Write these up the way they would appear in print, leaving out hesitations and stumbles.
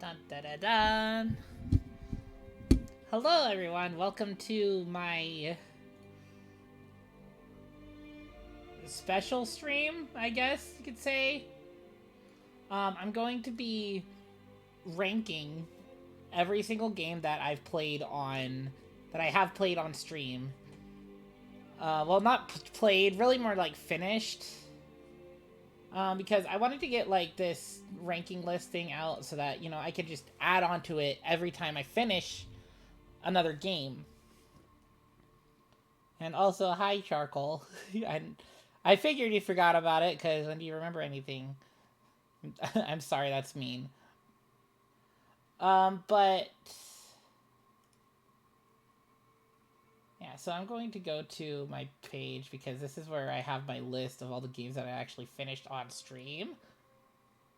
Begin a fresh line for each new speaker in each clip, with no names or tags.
Dun, dun, dun, dun. Hello, everyone. Welcome to my special stream, I guess you could say. I'm going to be ranking every single game that I have played on stream. Well, not played, really more like finished. Because I wanted to get like this ranking list thing out so that, I could just add on to it every time I finish another game. And also, hi, Charcoal. I figured you forgot about it, because when do you remember anything? I'm sorry, that's mean. But... yeah, so I'm going to go to my page, because this is where I have my list of all the games that I actually finished on stream.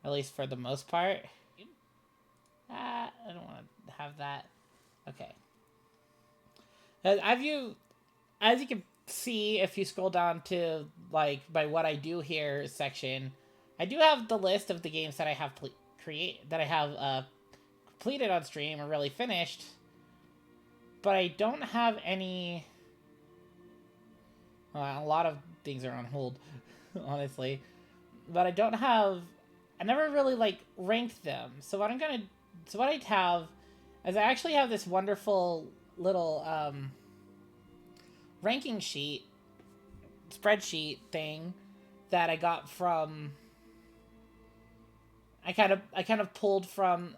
At least for the most part. I don't want to have that. Okay. As you can see, if you scroll down to, like, by what I do here section, I do have the list of the games that I have completed on stream or really finished, but I don't have any... well, a lot of things are on hold, honestly, but I never really, like, ranked them. So what I have is I actually have this wonderful little, ranking sheet, spreadsheet thing that I got from... I kind of pulled from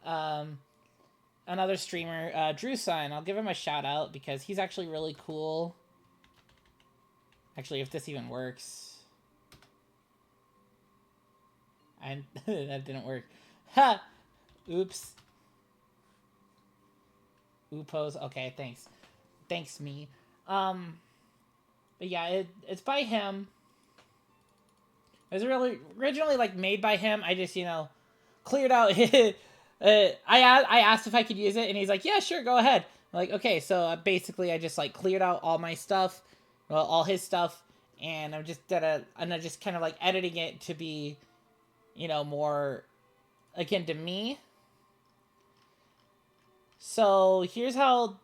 another streamer, DrewSunn. I'll give him a shout out because he's actually really cool. Actually, if this even works. And that didn't work. Ha! Oops. Oopos. Okay, thanks. Thanks, me. But yeah, it's by him. It was really originally like made by him. I just, cleared out his... I asked if I could use it, and he's like, yeah, sure, go ahead. I'm like, okay, so basically I just, like, cleared out all my stuff, well, all his stuff, and I'm just kind of, like, editing it to be, more akin to me. So here's how...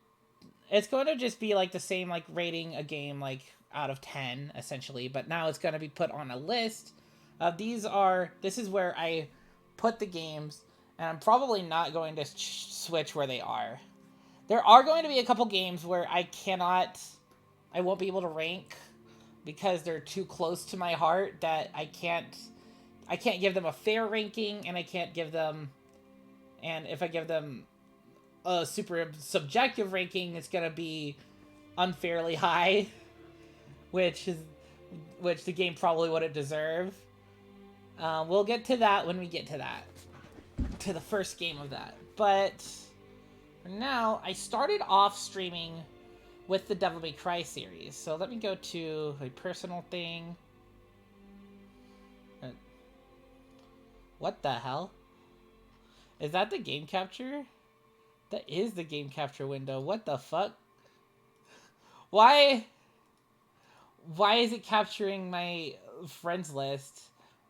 it's going to just be, like, the same, like, rating a game, like, out of 10, essentially, but now it's going to be put on a list. This is where I put the games, and I'm probably not going to switch where they are. There are going to be a couple games where I won't be able to rank because they're too close to my heart that I can't give them a fair ranking, and if I give them a super subjective ranking, it's gonna be unfairly high, which the game probably wouldn't deserve. We'll get to that when we get to that. To the first game of that. But for now, I started off streaming with the Devil May Cry series. So let me go to a personal thing. What the hell? Is that the game capture? That is the game capture window. What the fuck? Why is it capturing my friends list?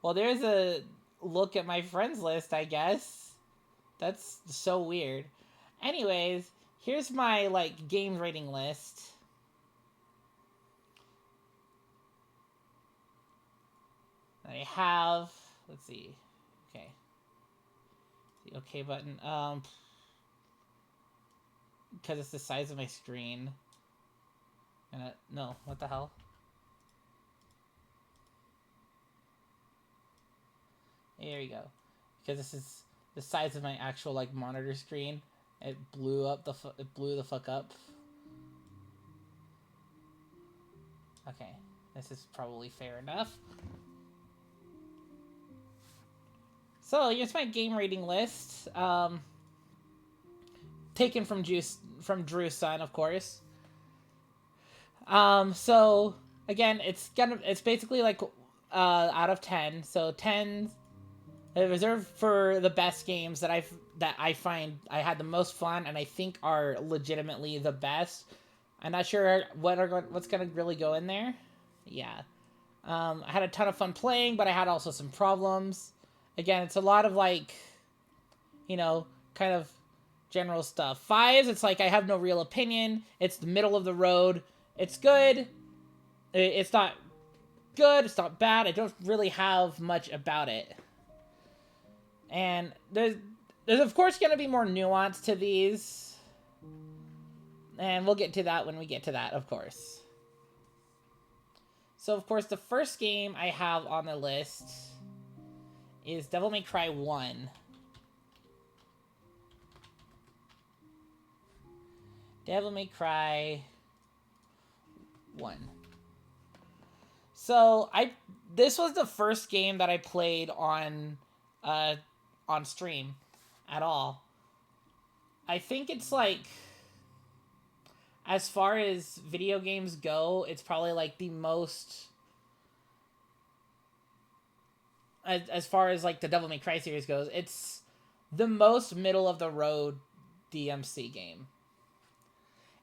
Well, there's a look at my friends list, I guess. That's so weird. Anyways, here's my, like, game rating list. I have... let's see. Okay. The OK button. Because it's the size of my screen. And no, what the hell? There you go. Because this is the size of my actual, like, monitor screen. It blew the fuck up. Okay, this is probably fair enough. So here's my game rating list. Taken from DrewSunn, of course. So again, it's basically like out of 10. So 10 reserved for the best games that I find I had the most fun and I think are legitimately the best. I'm not sure what's gonna really go in there. Yeah. I had a ton of fun playing, but I had also some problems. Again, it's a lot of, like, kind of general stuff. 5s, it's like I have no real opinion. It's the middle of the road. It's good. It's not good. It's not bad. I don't really have much about it. And there's of course going to be more nuance to these. And we'll get to that when we get to that, of course. So, of course, the first game I have on the list is Devil May Cry 1. Devil May Cry 1. So, this was the first game that I played on stream at all. I think it's like, as far as video games go, it's probably like the most, as far as like the Devil May Cry series goes, it's the most middle of the road DMC game.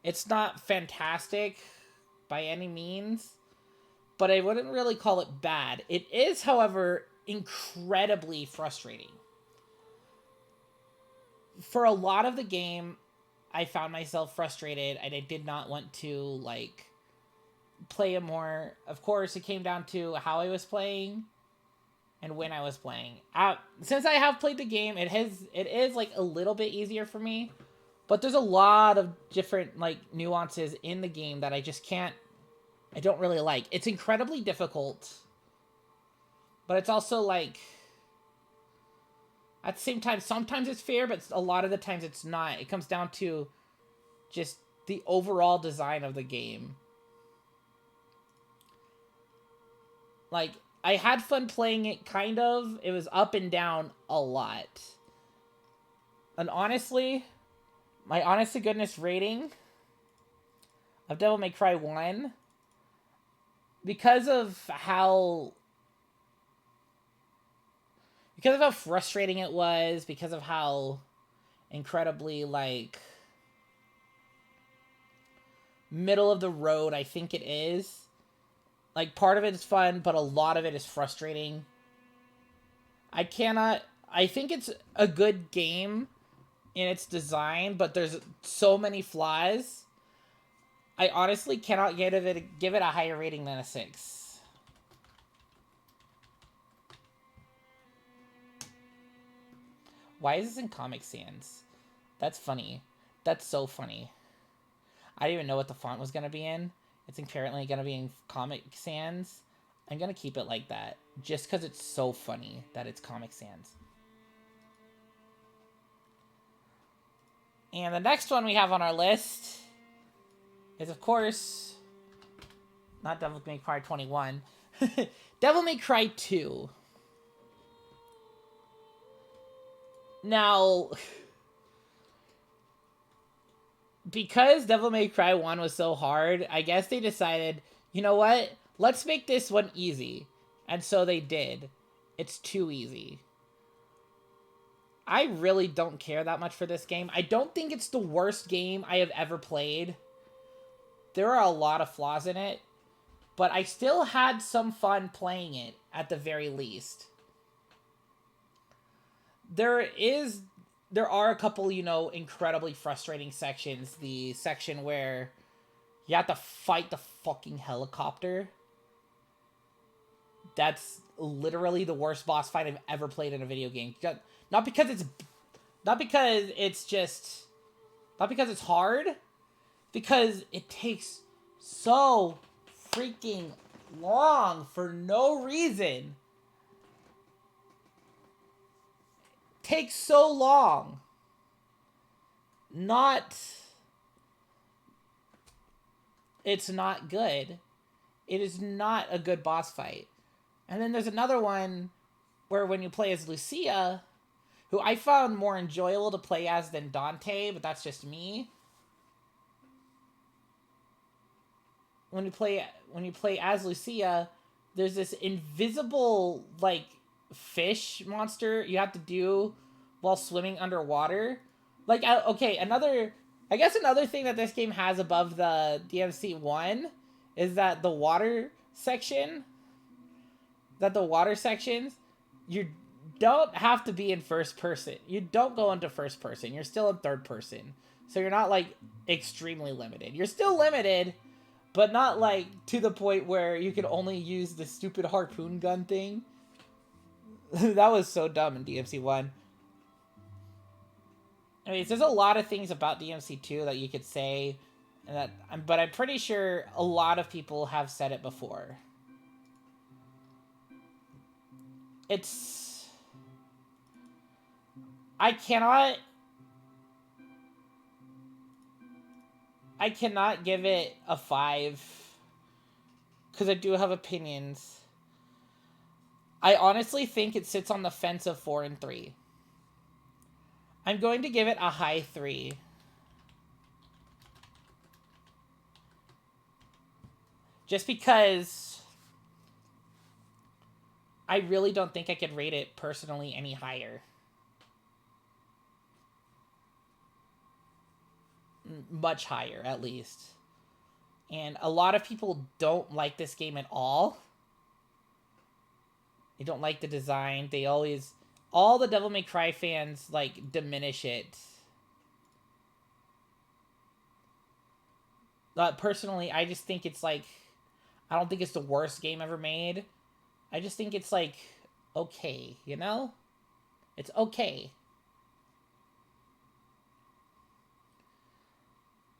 It's not fantastic by any means, but I wouldn't really call it bad. It is, however, incredibly frustrating. For a lot of the game, I found myself frustrated, and I did not want to, like, play it more. Of course, it came down to how I was playing and when I was playing. Since I have played the game, it is, like, a little bit easier for me, but there's a lot of different, like, nuances in the game that I don't really like. It's incredibly difficult, but it's also, like, at the same time, sometimes it's fair, but a lot of the times it's not. It comes down to just the overall design of the game. Like, I had fun playing it, kind of. It was up and down a lot. And honestly, my honest-to-goodness rating of Devil May Cry 1, because of how frustrating it was, because of how incredibly, like, middle of the road I think it is. Like, part of it is fun, but a lot of it is frustrating. I think it's a good game in its design, but there's so many flaws. I honestly cannot give it a higher rating than a 6. Why is this in Comic Sans? That's funny. That's so funny. I didn't even know what the font was going to be in. It's apparently going to be in Comic Sans. I'm going to keep it like that, just because it's so funny that it's Comic Sans. And the next one we have on our list is, of course, not Devil May Cry 21. Devil May Cry 2. Now, because Devil May Cry 1 was so hard, I guess they decided, you know what? Let's make this one easy. And so they did. It's too easy. I really don't care that much for this game. I don't think it's the worst game I have ever played. There are a lot of flaws in it, but I still had some fun playing it, at the very least. There are a couple, incredibly frustrating sections. The section where you have to fight the fucking helicopter. That's literally the worst boss fight I've ever played in a video game. Not because it's hard, because it takes so freaking long for no reason. Takes so long. It's not good. It is not a good boss fight. And then there's another one where when you play as Lucia, who I found more enjoyable to play as than Dante, but that's just me. When you play as Lucia, there's this invisible, like, fish monster you have to do while swimming underwater. Like, okay, another thing that this game has above the DMC 1 is that the water sections, don't have to be in first person. You don't go into first person. You're still in third person. So you're not, like, extremely limited. You're still limited, but not, like, to the point where you can only use the stupid harpoon gun thing. That was so dumb in DMC1. I mean, there's a lot of things about DMC2 that you could say, but I'm pretty sure a lot of people have said it before. I cannot give it a 5 because I do have opinions. I honestly think it sits on the fence of 4 and 3. I'm going to give it a high 3. Just because I really don't think I could rate it personally any higher. Much higher, at least. And a lot of people don't like this game at all. They don't like the design. They always... All the Devil May Cry fans, like, diminish it. But personally, I just think it's, like... I don't think it's the worst game ever made. I just think it's, like, okay, you know? It's okay.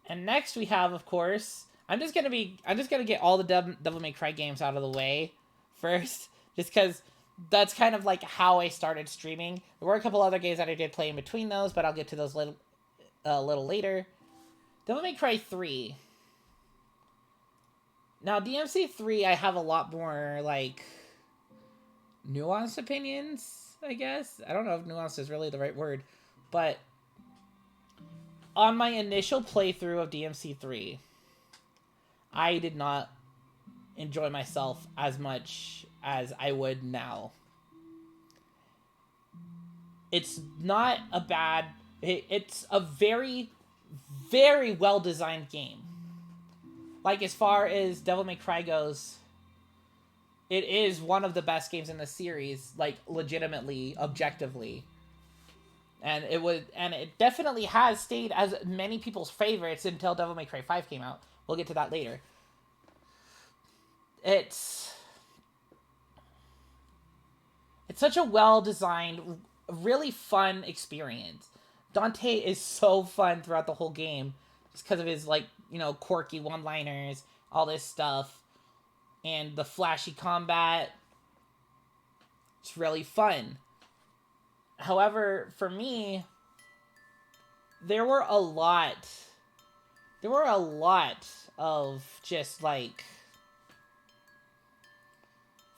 And next we have, of course... I'm just gonna get all the Devil May Cry games out of the way first. Just because... That's kind of like how I started streaming. There were a couple other games that I did play in between those, but I'll get to those a little later. Devil May Cry 3. Now, DMC 3, I have a lot more, like, nuanced opinions, I guess. I don't know if nuanced is really the right word. But on my initial playthrough of DMC 3, I did not enjoy myself as much as I would now. It's not a bad... It's a very, very well-designed game. Like, as far as Devil May Cry goes, it is one of the best games in the series, like, legitimately, objectively. And it definitely has stayed as many people's favorites until Devil May Cry 5 came out. We'll get to that later. It's such a well-designed, really fun experience. Dante is so fun throughout the whole game, just because of his, like, you know, quirky one-liners, all this stuff, and the flashy combat. It's really fun. However, for me, there were a lot of just, like,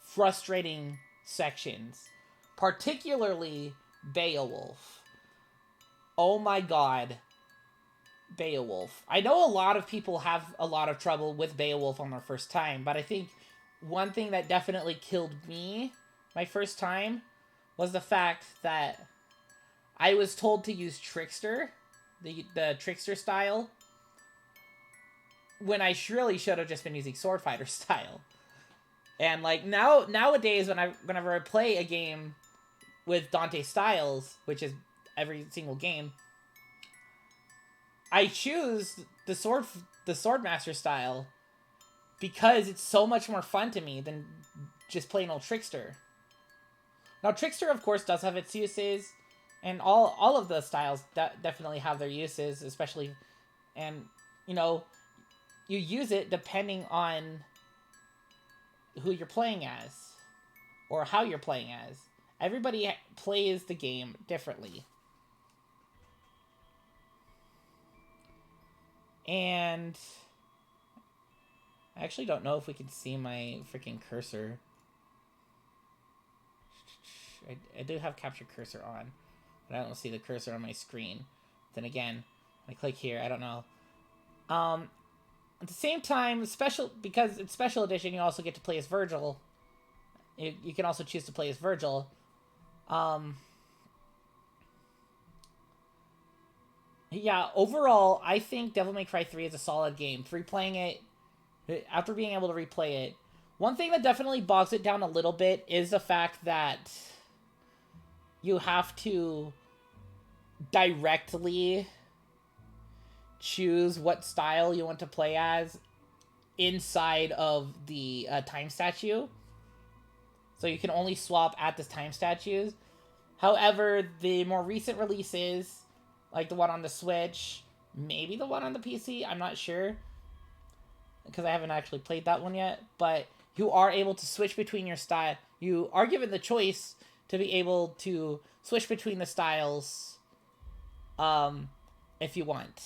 frustrating sections, particularly Beowulf. Oh my god, Beowulf. I know a lot of people have a lot of trouble with Beowulf on their first time, but I think one thing that definitely killed me my first time was the fact that I was told to use Trickster, the Trickster style, when I surely should have just been using Sword Fighter style. And, like, nowadays, whenever I play a game with Dante Styles, which is every single game, I choose the Swordmaster style because it's so much more fun to me than just plain old Trickster. Now, Trickster, of course, does have its uses, and all of the styles definitely have their uses, especially, and, you know, you use it depending on who you're playing as, or how you're playing as. Everybody plays the game differently. And I actually don't know if we can see my freaking cursor. I do have capture cursor on, but I don't see the cursor on my screen. Then again, I click here, I don't know. At the same time, because it's special edition, you also get to play as Virgil. You can also choose to play as Virgil. Yeah, overall, I think Devil May Cry 3 is a solid game. Replaying it, after being able to replay it, one thing that definitely bogs it down a little bit is the fact that you have to directly choose what style you want to play as inside of the time statue. So you can only swap at the time statues. However, the more recent releases, like the one on the Switch, maybe the one on the PC, I'm not sure, because I haven't actually played that one yet, but you are able to switch between your style. You are given the choice to be able to switch between the styles if you want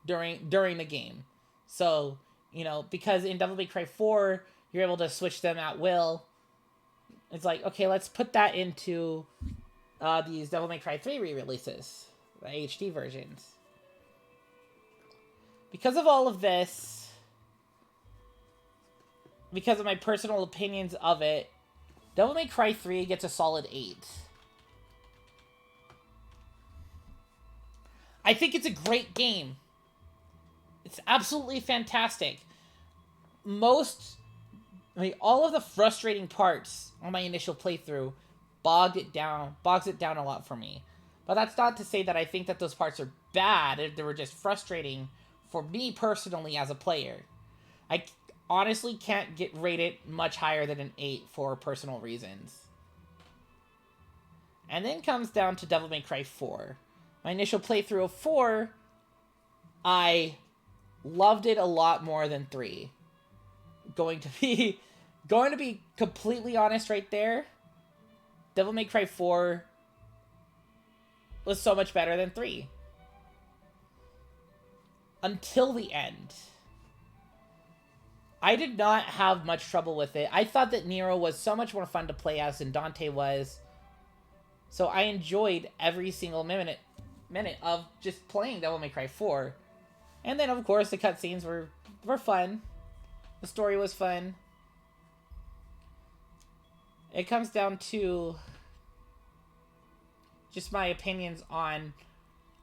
during the game. So, you know, because in Devil May Cry 4, you're able to switch them at will. It's like, okay, let's put that into these Devil May Cry 3 re-releases, the HD versions. Because of all of this, because of my personal opinions of it, Devil May Cry 3 gets a solid 8. I think it's a great game. It's absolutely fantastic. All of the frustrating parts on my initial playthrough bogs it down a lot for me. But that's not to say that I think that those parts are bad. They were just frustrating for me personally as a player. I honestly can't get rated much higher than an 8 for personal reasons. And then comes down to Devil May Cry 4. My initial playthrough of 4, I loved it a lot more than 3. Going to be completely honest right there, Devil May Cry 4 was so much better than 3. Until the end. I did not have much trouble with it. I thought that Nero was so much more fun to play as than Dante was. So I enjoyed every single minute of just playing Devil May Cry 4. And then, of course, the cutscenes were fun. The story was fun. It comes down to just my opinions on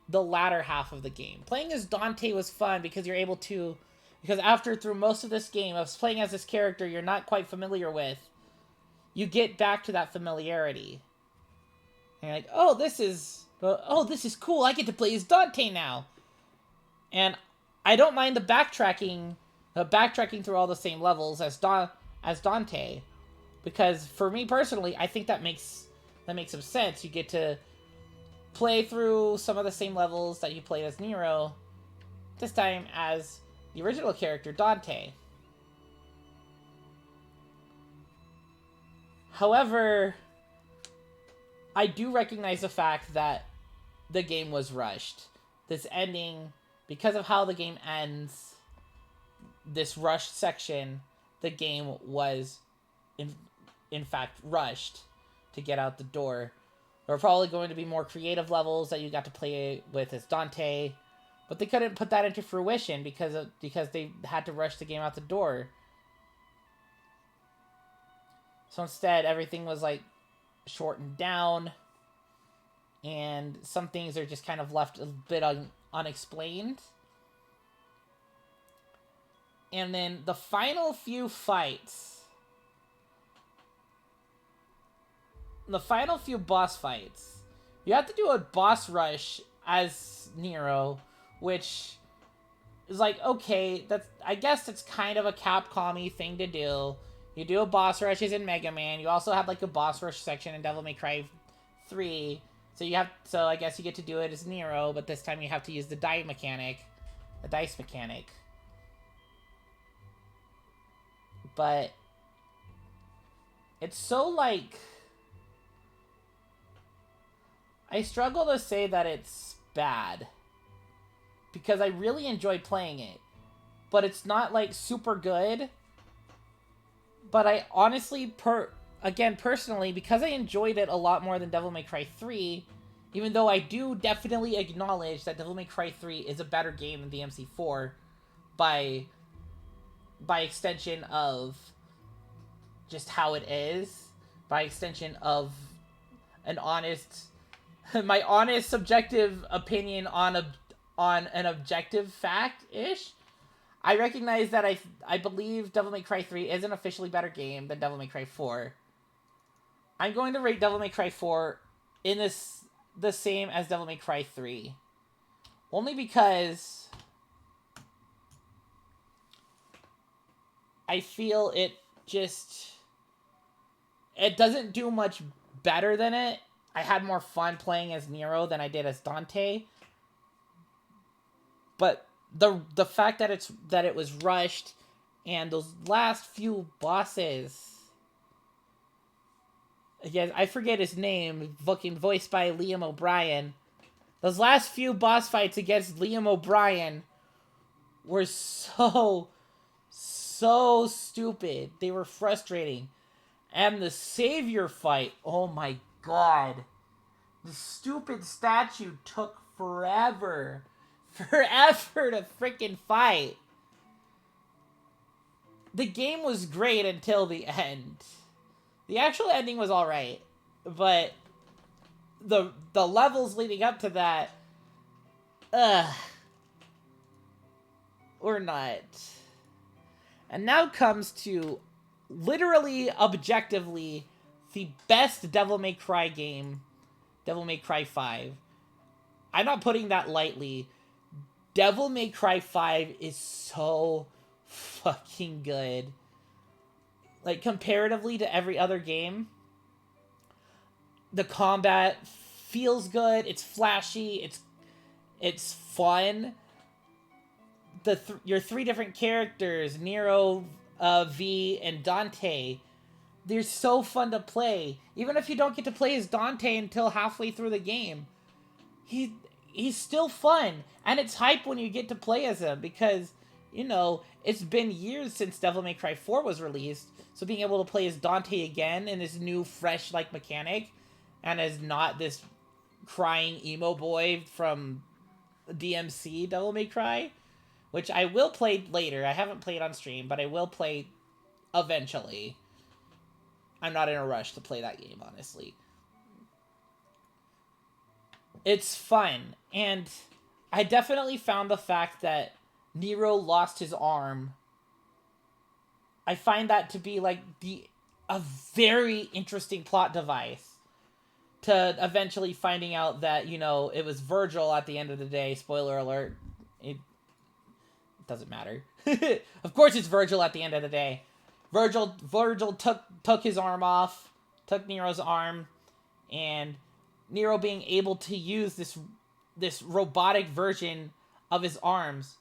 the latter half of the game. Playing as Dante was fun because you're able to... Because through most of this game, of playing as this character you're not quite familiar with, you get back to that familiarity. And you're like, oh, this is cool. I get to play as Dante now. And I don't mind the backtracking through all the same levels as Dante, because for me personally, I think that makes some sense. You get to play through some of the same levels that you played as Nero, this time as the original character Dante. However, I do recognize the fact that the game was rushed. This ending, because of how the game ends, this rushed section, the game was in fact rushed to get out the door. There were probably going to be more creative levels that you got to play with as Dante, but they couldn't put that into fruition because they had to rush the game out the door. So instead, everything was like shortened down, and some things are just kind of left a bit unexplained. And then the final few fights, the final few boss fights, you have to do a boss rush as Nero, which is like, okay, I guess it's kind of a Capcom-y thing to do. You do a boss rush as in Mega Man. You also have like a boss rush section in Devil May Cry 3. So I guess you get to do it as Nero, but this time you have to use the dice mechanic. But it's so like, I struggle to say that it's bad, because I really enjoy playing it, but it's not like super good. But I honestly, personally, because I enjoyed it a lot more than Devil May Cry 3, even though I do definitely acknowledge that Devil May Cry 3 is a better game than DMC4 by extension of just how it is, by extension of my honest subjective opinion on an objective fact-ish. I recognize that I believe Devil May Cry 3 is an officially better game than Devil May Cry 4. I'm going to rate Devil May Cry 4 in this the same as Devil May Cry 3. Only because I feel it doesn't do much better than it. I had more fun playing as Nero than I did as Dante. But the fact that it was rushed, and those last few bosses, again, I forget his name, fucking voiced by Liam O'Brien. Those last few boss fights against Liam O'Brien were so stupid. They were frustrating. And the Savior fight, oh my god. The stupid statue took forever to freaking fight. The game was great until the end. The actual ending was alright, but the levels leading up to that, were not. And now comes to literally, objectively, the best Devil May Cry game, Devil May Cry 5. I'm not putting that lightly. Devil May Cry 5 is so fucking good. Like, comparatively to every other game, the combat feels good, it's flashy, it's fun. Your three different characters, Nero, V, and Dante, they're so fun to play. Even if you don't get to play as Dante until halfway through the game, he's still fun. And it's hype when you get to play as him, because, you know, it's been years since Devil May Cry 4 was released, so being able to play as Dante again in this new, fresh, like, mechanic, and as not this crying emo boy from DMC Devil May Cry, which I will play later. I haven't played on stream, but I will play eventually. I'm not in a rush to play that game, honestly. It's fun, and I definitely found the fact that Nero lost his arm, I find that to be, like, a very interesting plot device. To eventually finding out that, you know, it was Virgil at the end of the day. Spoiler alert. It doesn't matter. Of course it's Virgil at the end of the day. Virgil took his arm off, took Nero's arm, and Nero being able to use this robotic version of his arms.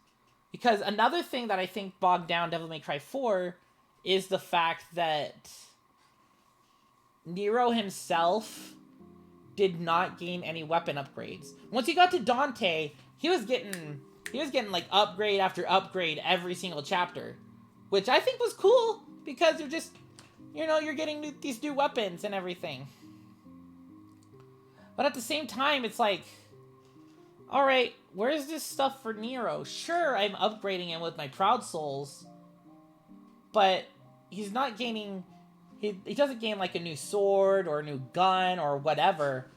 Because another thing that I think bogged down Devil May Cry 4 is the fact that Nero himself did not gain any weapon upgrades. Once he got to Dante, he was getting like upgrade after upgrade every single chapter, which I think was cool, because you're just, you know, you're getting these new weapons and everything. But at the same time, it's like, all right, where's this stuff for Nero? Sure, I'm upgrading him with my Proud Souls, but he's not gaining. He doesn't gain, like, a new sword or a new gun or whatever,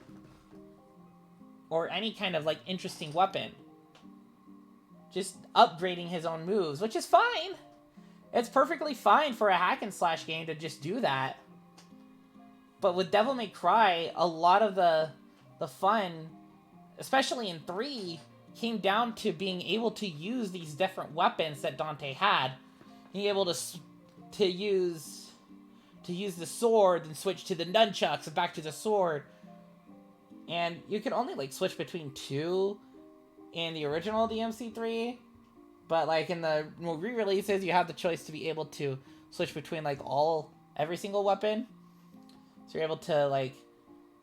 or any kind of, like, interesting weapon. Just upgrading his own moves, which is fine. It's perfectly fine for a hack and slash game to just do that. But with Devil May Cry, a lot of the fun, especially in 3, came down to being able to use these different weapons that Dante had. Being able to use the sword and switch to the nunchucks and back to the sword. And you could only, like, switch between 2 in the original DMC3, but, like, in the re-releases, you have the choice to be able to switch between, like, every single weapon. So you're able to, like,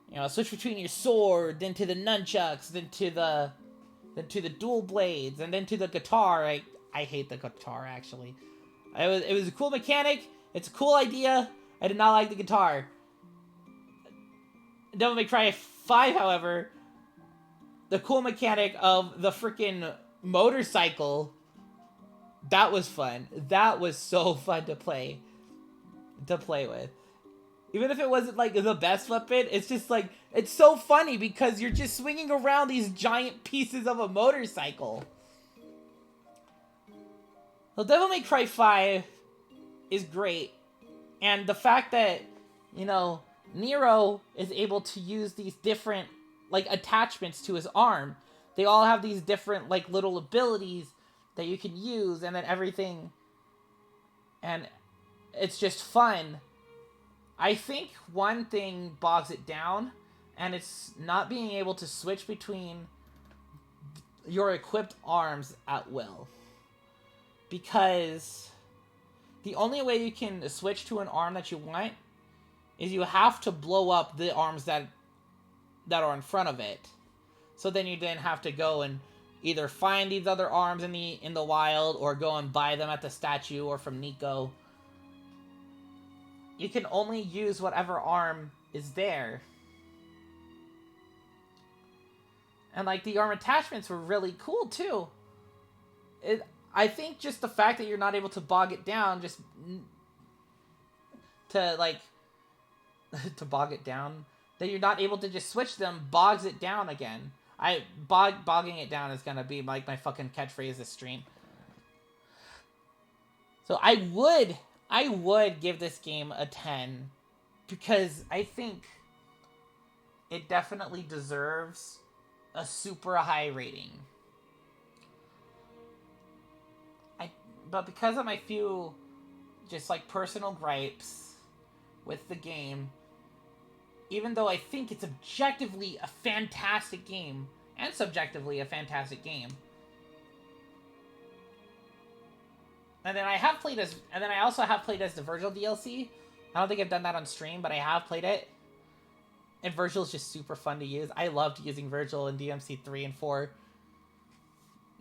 you know, switch between your sword, then to the nunchucks, then to the dual blades, and then to the guitar. I hate the guitar, actually. It was a cool mechanic. It's a cool idea. I did not like the guitar. Devil May Cry 5, however, the cool mechanic of the freaking motorcycle, that was fun. That was so fun to play with. Even if it wasn't, like, the best weapon, it's just, like, it's so funny because you're just swinging around these giant pieces of a motorcycle. Well, Devil May Cry 5 is great. And the fact that, you know, Nero is able to use these different, like, attachments to his arm. They all have these different, like, little abilities that you can use, and then everything, and it's just fun. I think one thing bogs it down, and it's not being able to switch between your equipped arms at will. Because the only way you can switch to an arm that you want is you have to blow up the arms that are in front of it. So then you then have to go and either find these other arms in the wild, or go and buy them at the statue or from Nico. You can only use whatever arm is there. And, like, the arm attachments were really cool, too. I think just the fact that you're not able to bog it down, just to, like, to bog it down, that you're not able to just switch them, bogs it down again. Bogging it down is gonna be, like, my fucking catchphrase this stream. So I would give this game a 10, because I think it definitely deserves a super high rating. But because of my few just, like, personal gripes with the game, even though I think it's objectively a fantastic game, and subjectively a fantastic game, and then I also have played as the Virgil DLC. I don't think I've done that on stream, but I have played it. And Virgil's just super fun to use. I loved using Virgil in DMC 3 and 4.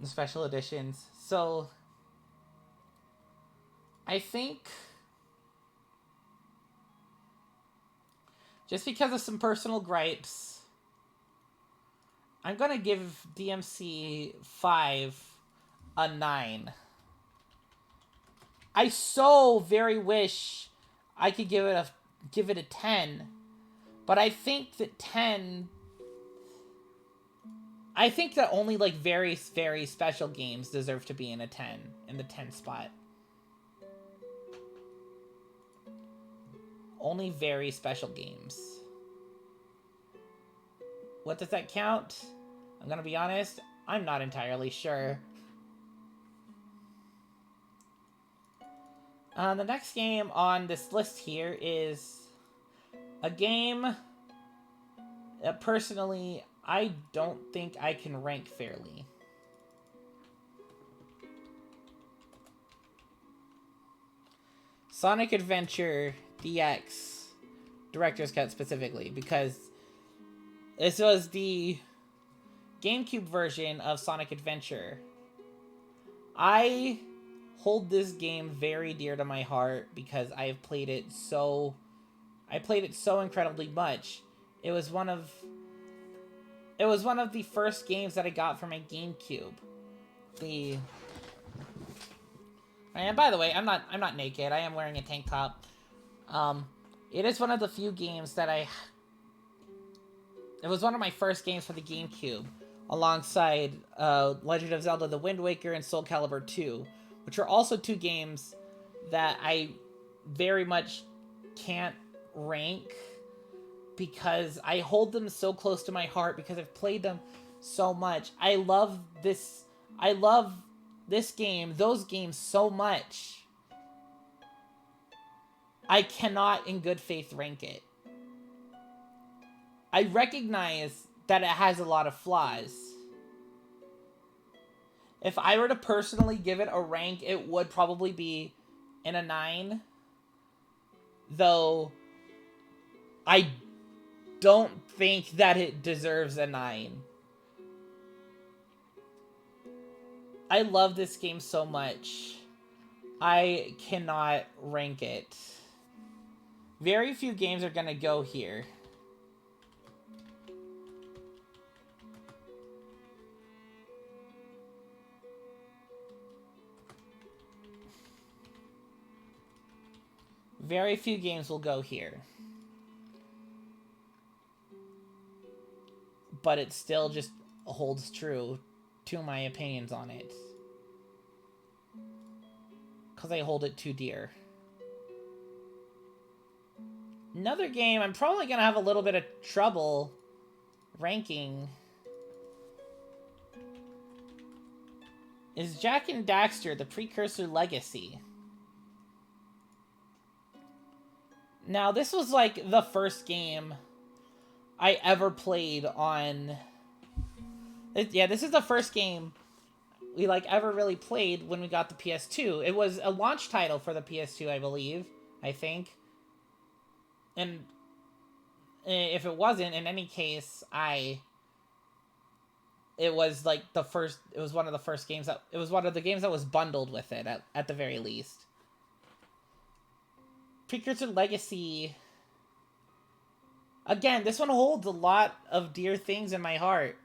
The special editions. So I think, just because of some personal gripes, I'm gonna give DMC 5 a 9. I so very wish I could give it a 10, but I think that only, like, very, very special games deserve to be in the 10 spot. Only very special games. What does that count? I'm gonna be honest, I'm not entirely sure. The next game on this list here is a game that personally I don't think I can rank fairly. Sonic Adventure DX Director's Cut specifically, because this was the GameCube version of Sonic Adventure. I hold this game very dear to my heart because I've played it so incredibly much. It was one of the first games that I got for my GameCube. And by the way, I'm not naked. I am wearing a tank top. It is one of the few games that it was one of my first games for the GameCube, alongside Legend of Zelda: The Wind Waker and Soul Calibur 2, which are also two games that I very much can't rank because I hold them so close to my heart because I've played them so much. I love this game, those games so much. I cannot in good faith rank it. I recognize that it has a lot of flaws. If I were to personally give it a rank, it would probably be in a 9. Though, I don't think that it deserves a 9. I love this game so much. I cannot rank it. Very few games are gonna go here. Very few games will go here. But it still just holds true to my opinions on it. Because I hold it too dear. Another game I'm probably gonna have a little bit of trouble ranking is Jak and Daxter, the Precursor Legacy. Now, this was like the first game I ever played on... Yeah, this is the first game we like ever really played when we got the PS2. It was a launch title for the PS2, I believe. I think. And if it wasn't, in any case, it was like the first... It was one of the first games that... It was one of the games that was bundled with it, at the very least. Precursor Legacy. Again, this one holds a lot of dear things in my heart.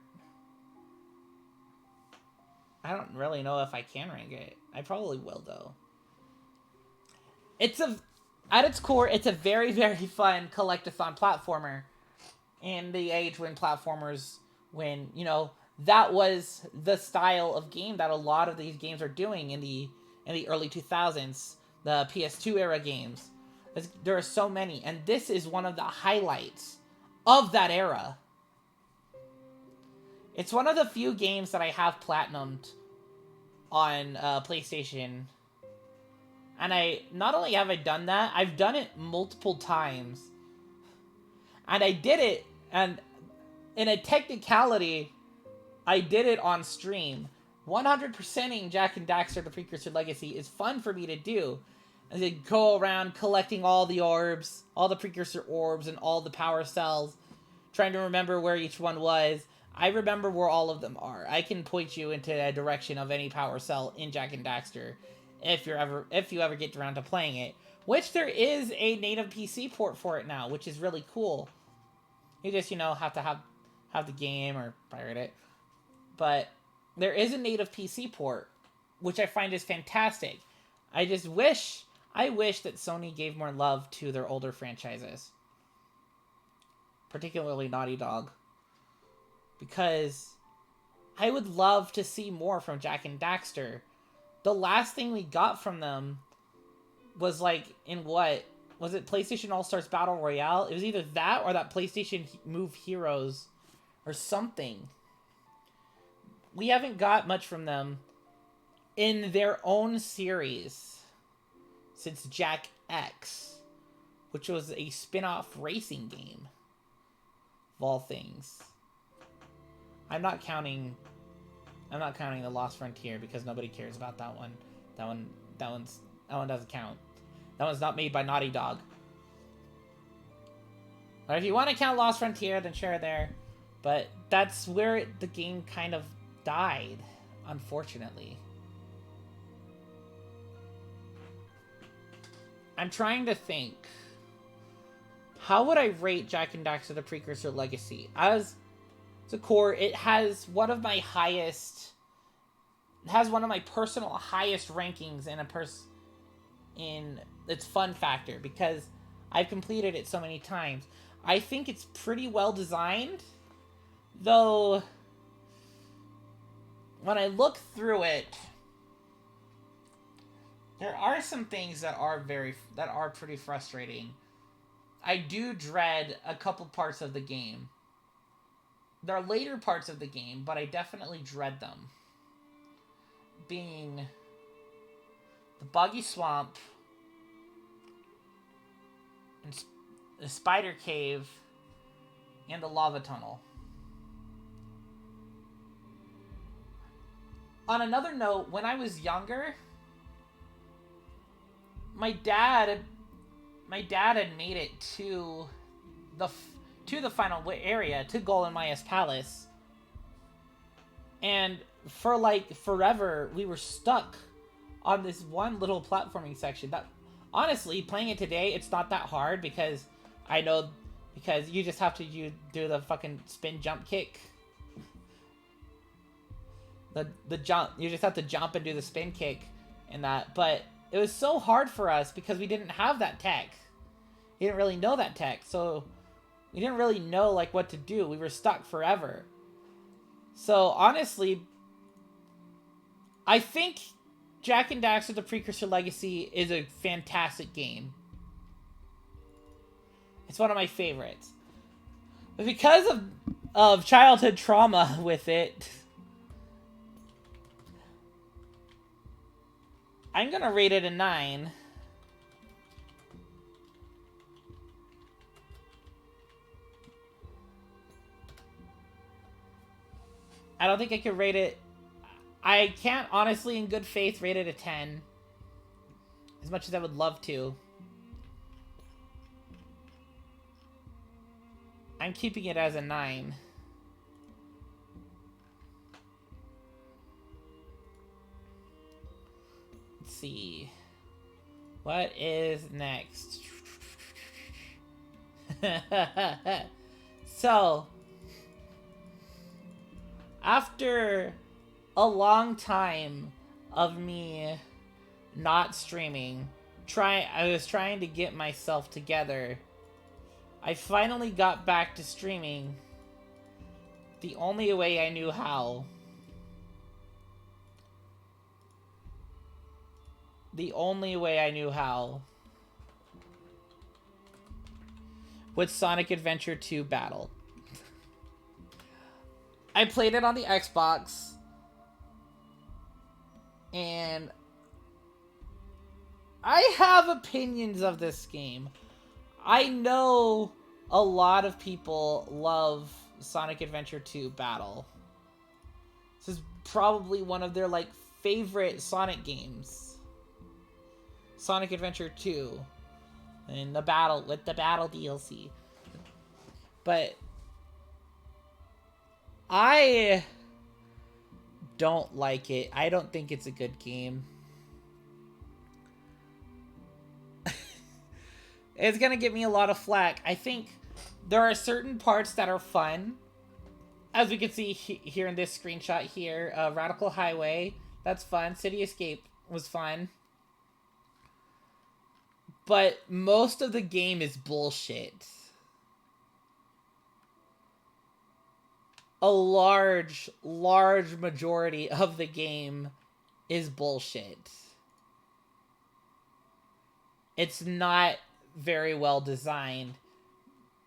I don't really know if I can rank it. I probably will, though. At its core, it's a very, very fun collectathon platformer. In the age when platformers, you know, that was the style of game that a lot of these games are doing in the early 2000s. The PS2 era games. There are so many, and this is one of the highlights of that era. It's one of the few games that I have platinumed on PlayStation. And not only have I done that, I've done it multiple times. And I did it, and in a technicality, I did it on stream. 100%ing Jak and Daxter, the Precursor Legacy, is fun for me to do. As I go around collecting all the orbs, all the Precursor orbs, and all the power cells, trying to remember where each one was. I remember where all of them are. I can point you into a direction of any power cell in Jak and Daxter if you ever get around to playing it. Which there is a native PC port for it now, which is really cool. You just, you know, have to have the game or pirate it. But there is a native PC port, which I find is fantastic. I wish that Sony gave more love to their older franchises. Particularly Naughty Dog. Because I would love to see more from Jak and Daxter. The last thing we got from them was like, in what? Was it PlayStation All-Stars Battle Royale? It was either that or that PlayStation Move Heroes or something. We haven't got much from them in their own series since Jak X, which was a spin-off racing game, of all things. I'm not counting the Lost Frontier because nobody cares about that one. That one doesn't count. That one's not made by Naughty Dog. But if you want to count Lost Frontier, then sure there. But that's where the game kind of died, unfortunately. I'm trying to think. How would I rate Jak and Daxter the Precursor Legacy? As the core, it has one of my highest... It has one of my personal highest rankings in its fun factor, because I've completed it so many times. I think it's pretty well designed, though when I look through it, there are some things that are pretty frustrating. I do dread a couple parts of the game. There are later parts of the game, but I definitely dread them. Being the boggy swamp, and the spider cave, and the lava tunnel. On another note, when I was younger, my dad had made it to the final area, to Golden Maya's Palace. And for like forever, we were stuck on this one little platforming section. That, honestly, playing it today, it's not that hard because you just have to do the fucking spin jump kick. The jump, you just have to jump and do the spin kick and that. But it was so hard for us because we didn't have that tech. We didn't really know that tech, so we didn't really know like what to do. We were stuck forever. So honestly, I think Jak and Daxter: The Precursor Legacy is a fantastic game. It's one of my favorites. But because of childhood trauma with it, I'm gonna rate it a 9. I don't think I could rate it... I can't honestly, in good faith, rate it a 10. As much as I would love to. I'm keeping it as a 9. Let's see. What is next? So, after a long time of me not streaming, I was trying to get myself together. I finally got back to streaming the only way I knew how. The only way I knew how. With Sonic Adventure 2 Battle. I played it on the Xbox. And I have opinions of this game. I know a lot of people love Sonic Adventure 2 Battle. This is probably one of their, like, favorite Sonic games. Sonic Adventure 2. And the battle, with the battle DLC. But I don't like it. I don't think it's a good game. It's gonna give me a lot of flack. I think there are certain parts that are fun. As we can see here in this screenshot here. Radical Highway. That's fun. City Escape was fun. But most of the game is bullshit. A large majority of the game is bullshit. It's not very well designed.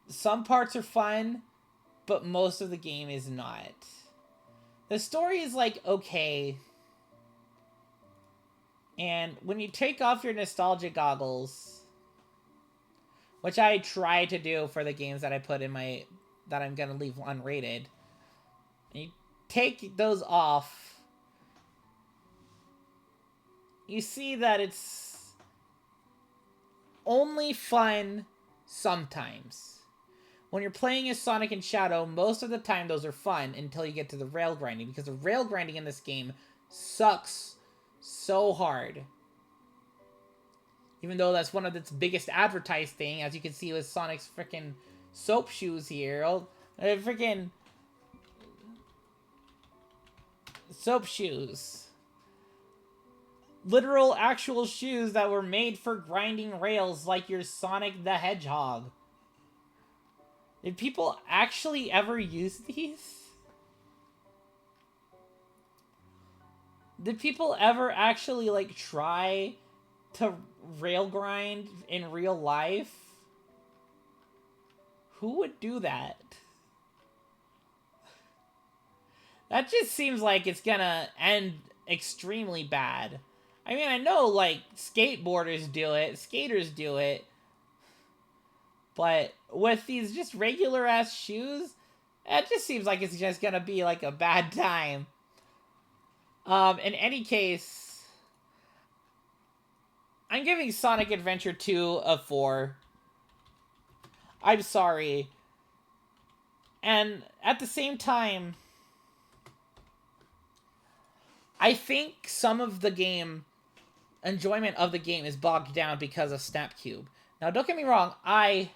Some parts are fun, but most of the game is not. The story is, like, okay. And when you take off your nostalgia goggles, which I try to do for the games that I put in my... that I'm gonna leave unrated. And you take those off, you see that it's only fun sometimes. When you're playing as Sonic and Shadow, most of the time those are fun until you get to the rail grinding, because the rail grinding in this game sucks so hard. Even though that's one of its biggest advertised thing, as you can see with Sonic's freaking soap shoes here. Freaking soap shoes. Literal, actual shoes that were made for grinding rails like your Sonic the Hedgehog. Did people actually ever use these? Did people ever actually, like, try to rail grind in real life? Who would do that? That just seems like it's gonna end extremely bad. I mean, I know, like, skateboarders do it, skaters do it, but with these just regular-ass shoes, it just seems like it's just gonna be, like, a bad time. In any case, I'm giving Sonic Adventure 2 a 4. I'm sorry. And at the same time, I think some of the game, enjoyment of the game is bogged down because of Snapcube. Now, don't get me wrong, I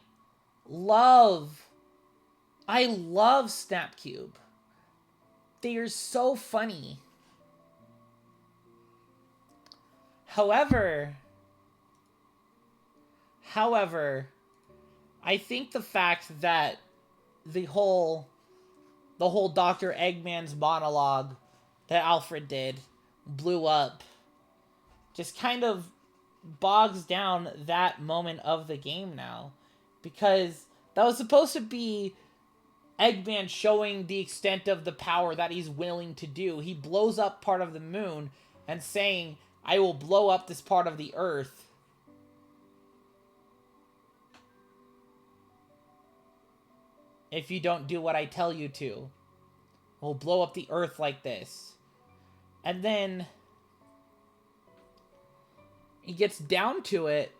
love Snapcube. They are so funny. However, I think the fact that the whole Dr. Eggman's monologue that Alfred did blew up just kind of bogs down that moment of the game now. because that was supposed to be Eggman showing the extent of the power that he's willing to do. He blows up part of the moon and saying, I will blow up this part of the earth. If you don't do what I tell you to. We'll blow up the earth like this. And then he gets down to it.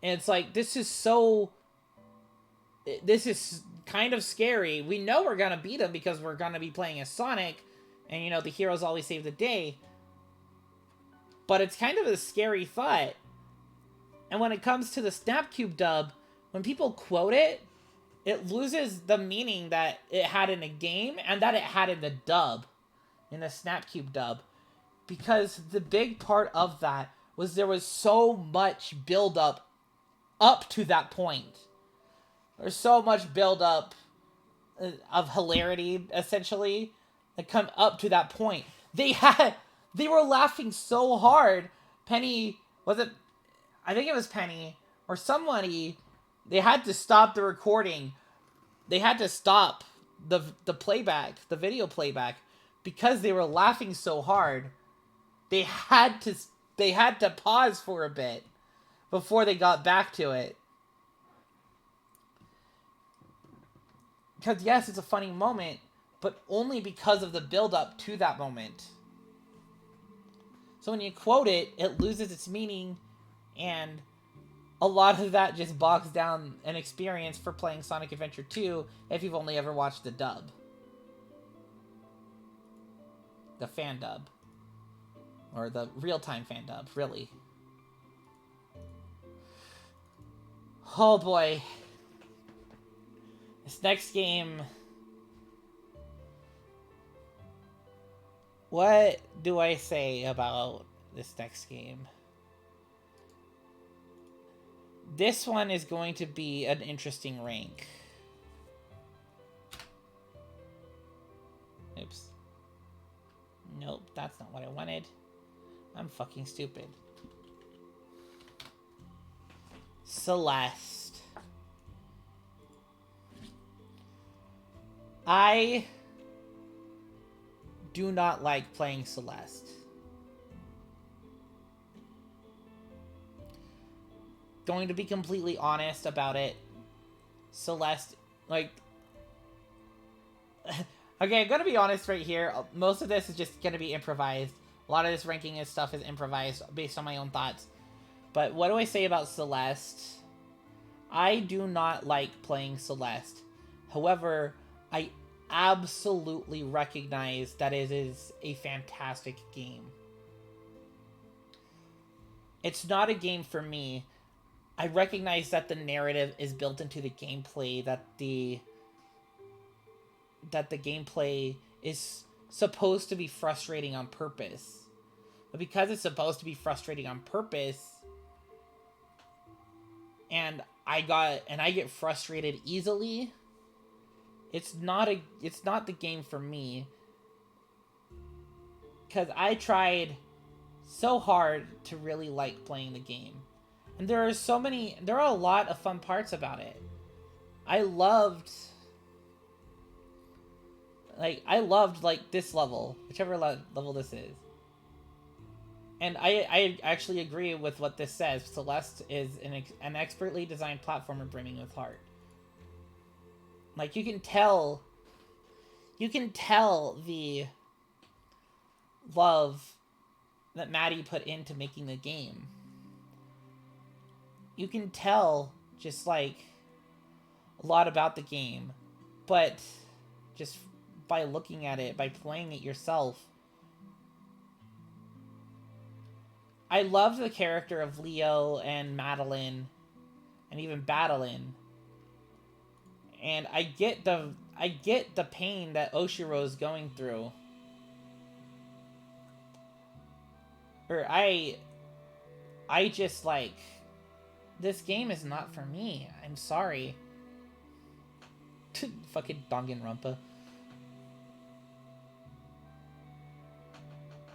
And it's like, this is kind of scary. We know we're going to beat him because we're going to be playing as Sonic. And, you know, the heroes always save the day. But it's kind of a scary thought. And when it comes to the Snapcube dub, when people quote it, it loses the meaning that it had in a game and that it had in the dub. In the Snapcube dub. Because the big part of that was there was so much build-up up to that point. There's so much build-up of hilarity, essentially, that come up to that point. They were laughing so hard. Penny, I think it was Penny, or somebody, they had to stop the recording. They had to stop the playback, the video playback, because they were laughing so hard. They had to pause for a bit before they got back to it. Because yes, it's a funny moment, but only because of the build-up to that moment. So when you quote it, it loses its meaning, and a lot of that just bogs down an experience for playing Sonic Adventure 2 if you've only ever watched the dub. The fan dub. Or the real-time fan dub, really. Oh boy. This next game... What do I say about this next game? This one is going to be an interesting rank. Oops. Nope, that's not what I wanted. I'm fucking stupid. Celeste. I do not like playing Celeste. Going to be completely honest about it. Celeste, like... Okay, I'm gonna be honest right here. Most of this is just gonna be improvised. A lot of this ranking and stuff is improvised based on my own thoughts. But what do I say about Celeste? I do not like playing Celeste. However, I absolutely recognize that it is a fantastic game. It's not a game for me. I recognize that the narrative is built into the gameplay, that the gameplay is supposed to be frustrating on purpose. But because it's supposed to be frustrating on purpose, and I get frustrated easily, it's not the game for me. Because I tried so hard to really like playing the game. And there are a lot of fun parts about it. I loved this level, whichever level this is. And I actually agree with what this says. Celeste is an expertly designed platformer brimming with heart. Like, you can tell the love that Maddie put into making the game. You can tell just like a lot about the game, but just by looking at it, by playing it yourself. I love the character of Leo and Madeline and even Badeline. And I get the pain that Oshiro is going through. Or I just like, this game is not for me. I'm sorry. Fucking Danganronpa.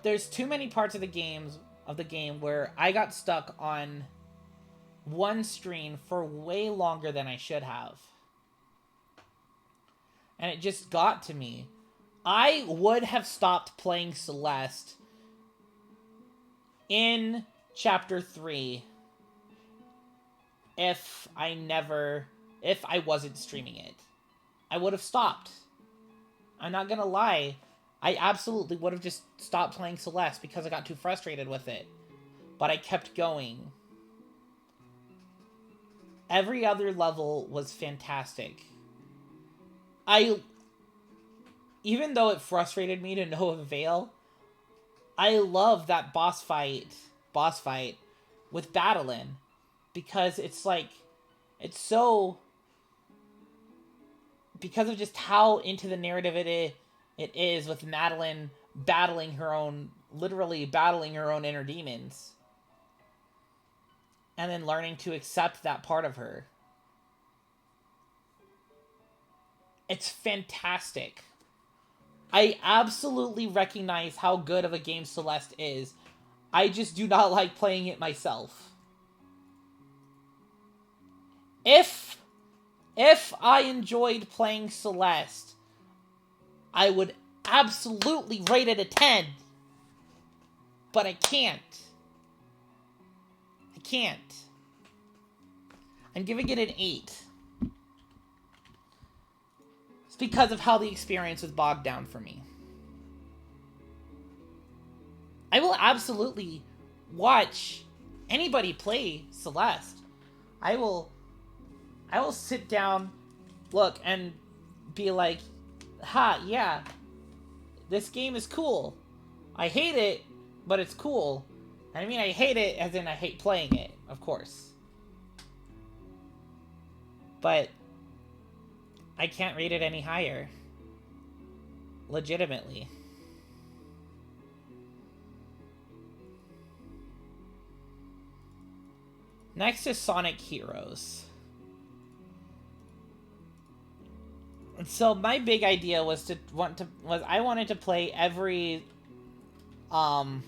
There's too many parts of the game where I got stuck on one screen for way longer than I should have. And it just got to me. I would have stopped playing Celeste in Chapter 3 if I wasn't streaming it. I would have stopped. I'm not gonna lie. I absolutely would have just stopped playing Celeste because I got too frustrated with it. But I kept going. Every other level was fantastic. Even though it frustrated me to no avail, I love that boss fight with Battlein, because it's like, it's so, because of just how into the narrative it is with Madeline literally battling her own inner demons, and then learning to accept that part of her. It's fantastic. I absolutely recognize how good of a game Celeste is. I just do not like playing it myself. If I enjoyed playing Celeste, I would absolutely rate it a 10. But I can't. I'm giving it an 8. It's because of how the experience was bogged down for me. I will absolutely watch anybody play Celeste. I will sit down, look, and be like, ha, yeah, this game is cool. I hate it, but it's cool. And I mean, I hate it as in I hate playing it, of course. But I can't rate it any higher. Legitimately. Next is Sonic Heroes. And so my big idea was I wanted to play every 3D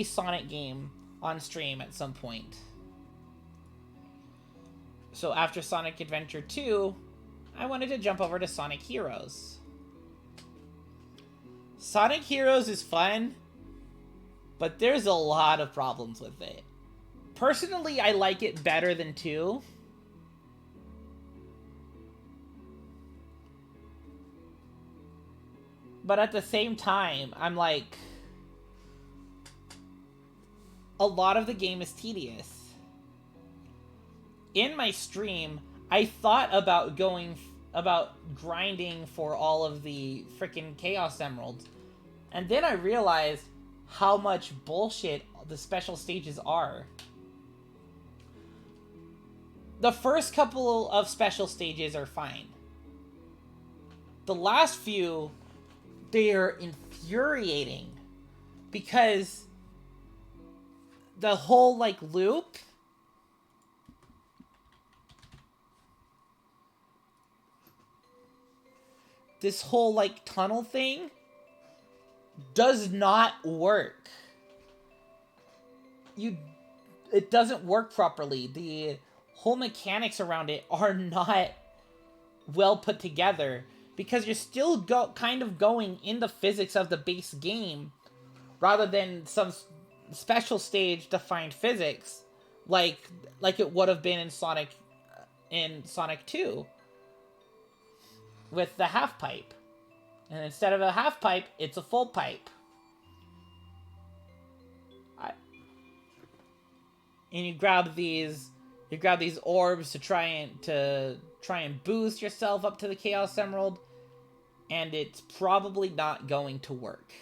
Sonic game on stream at some point. So after Sonic Adventure 2, I wanted to jump over to Sonic Heroes. Sonic Heroes is fun, but there's a lot of problems with it. Personally, I like it better than 2. But at the same time, I'm like, a lot of the game is tedious. In my stream, I thought about grinding for all of the freaking Chaos Emeralds. And then I realized how much bullshit the special stages are. The first couple of special stages are fine. The last few, they are infuriating. Because the whole, like, loop... This whole, like, tunnel thing does not work. It doesn't work properly. The whole mechanics around it are not well put together, because you're still kind of going in the physics of the base game rather than some special stage defined physics like it would have been in Sonic 2 with the half pipe. And instead of a half pipe, it's a full pipe. And you grab these orbs to try and boost yourself up to the Chaos Emerald, and it's probably not going to work.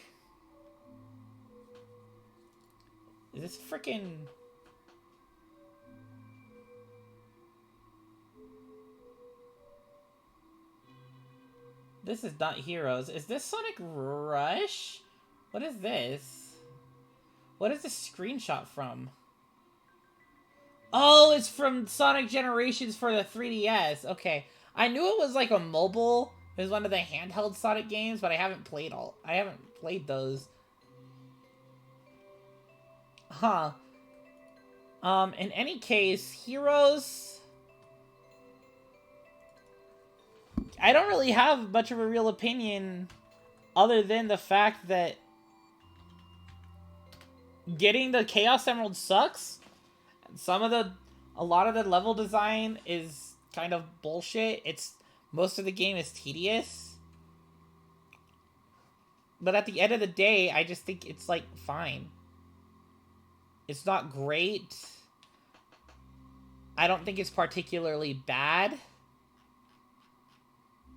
Is this freaking... This is not Heroes. Is this Sonic Rush? What is this? What is this screenshot from? Oh, it's from Sonic Generations for the 3DS. Okay. I knew it was like a mobile. It was one of the handheld Sonic games, but I haven't played those. Huh. In any case, heroes, I don't really have much of a real opinion other than the fact that getting the Chaos Emerald sucks. A lot of the level design is kind of bullshit. Most of the game is tedious. But at the end of the day, I just think it's, like, fine. It's not great. I don't think it's particularly bad.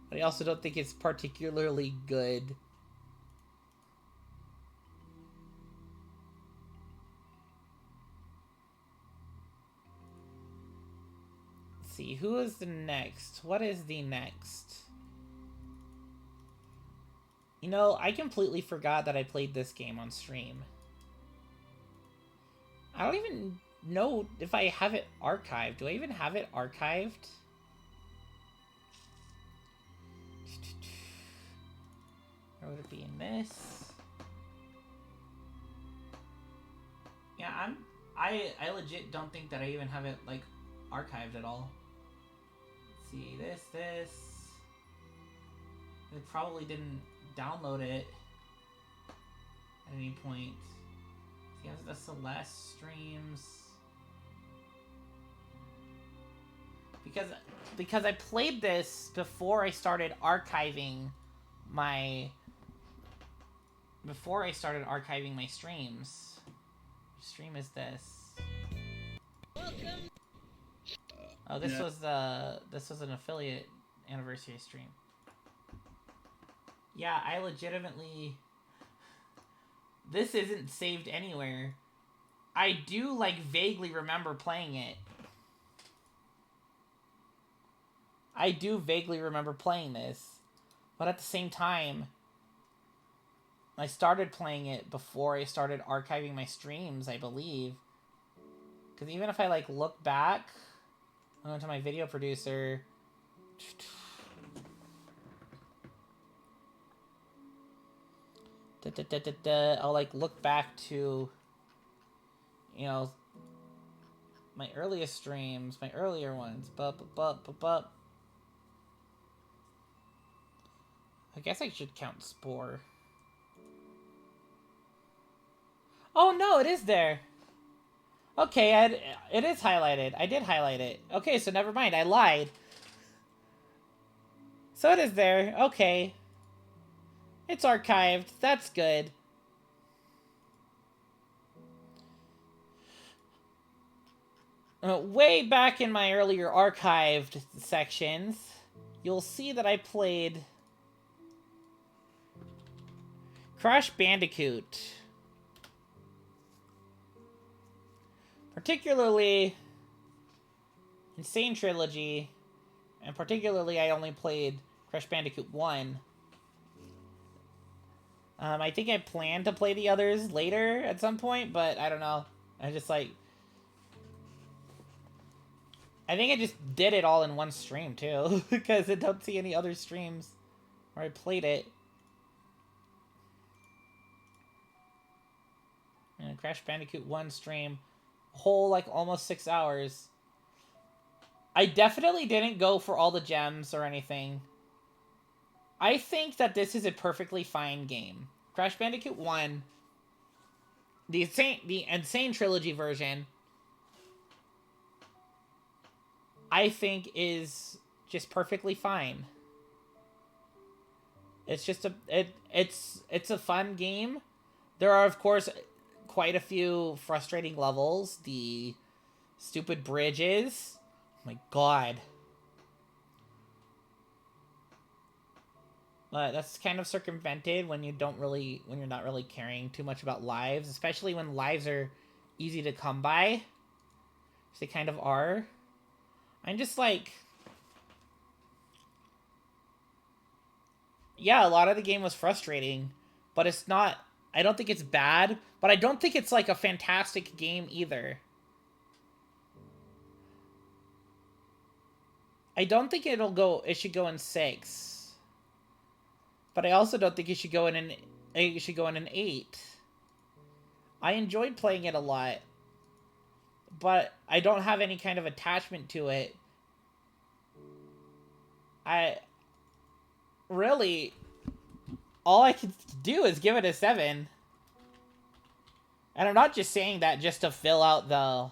But I also don't think it's particularly good. Let's see, who is the next? What is the next? You know, I completely forgot that I played this game on stream. I don't even know if I have it archived. Do I even have it archived? Or would it be in this? Yeah, I legit don't think that I even have it, like, archived at all. Let's see, this. I probably didn't download it at any point. He has the Celeste streams. Because I played this before I started archiving my streams. Which stream is this? Oh, this was an affiliate anniversary stream. Yeah, I legitimately... This isn't saved anywhere. I do, like, vaguely remember playing it. I do vaguely remember playing this. But at the same time, I started playing it before I started archiving my streams, I believe. Because even if I, like, look back... I went to my video producer... I'll, like, look back to, you know, my earliest streams, my earlier ones. I guess I should count Spore. Oh, no, it is there. Okay, it is highlighted. I did highlight it. Okay, so never mind. I lied. So it is there. Okay. It's archived. That's good. Way back in my earlier archived sections, you'll see that I played Crash Bandicoot. Particularly Insane Trilogy, and particularly I only played Crash Bandicoot 1. I think I plan to play the others later at some point, but I don't know. I just, like... I think I just did it all in one stream, too. Because I don't see any other streams where I played it. And Crash Bandicoot 1 stream. Whole, like, almost 6 hours. I definitely didn't go for all the gems or anything. I think that this is a perfectly fine game. Crash Bandicoot 1, the Insane Trilogy version, I think is just perfectly fine. It's just it's a fun game. There are, of course, quite a few frustrating levels. The stupid bridges. Oh my god. But that's kind of circumvented when you're not really caring too much about lives, especially when lives are easy to come by. Which they kind of are. I'm just like... Yeah, a lot of the game was frustrating, but it's not... I don't think it's bad, but I don't think it's, like, a fantastic game either. I don't think it should go in 6. But I also don't think it should go in an 8. I enjoyed playing it a lot. but I don't have any kind of attachment to it. I really, all I can do is give it a 7. And I'm not just saying that just to fill out the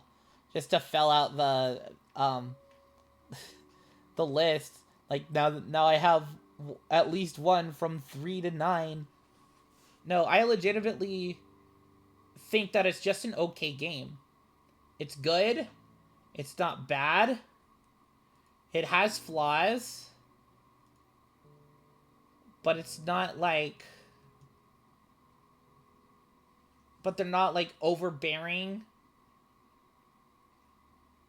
list. Like now I have at least one from 3 to 9. No, I legitimately think that it's just an okay game. It's good. It's not bad. It has flaws. But it's not like... But they're not like overbearing.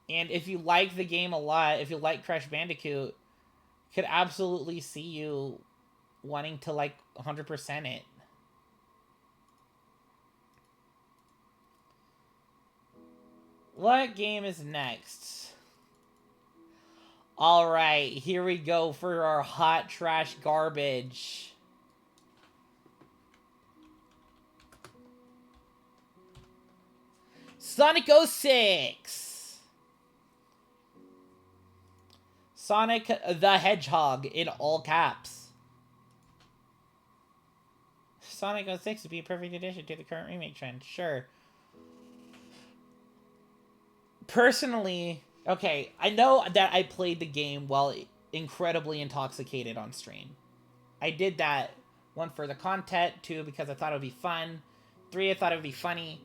And if you like the game a lot, if you like Crash Bandicoot, could absolutely see you wanting to like 100% it. What game is next? Alright, here we go for our hot trash garbage. Sonic 06! Sonic the Hedgehog in all caps. Sonic 06 would be a perfect addition to the current remake trend. Sure. Personally, okay, I know that I played the game while incredibly intoxicated on stream. I did that, 1, for the content, 2, because I thought it would be fun, 3, I thought it would be funny,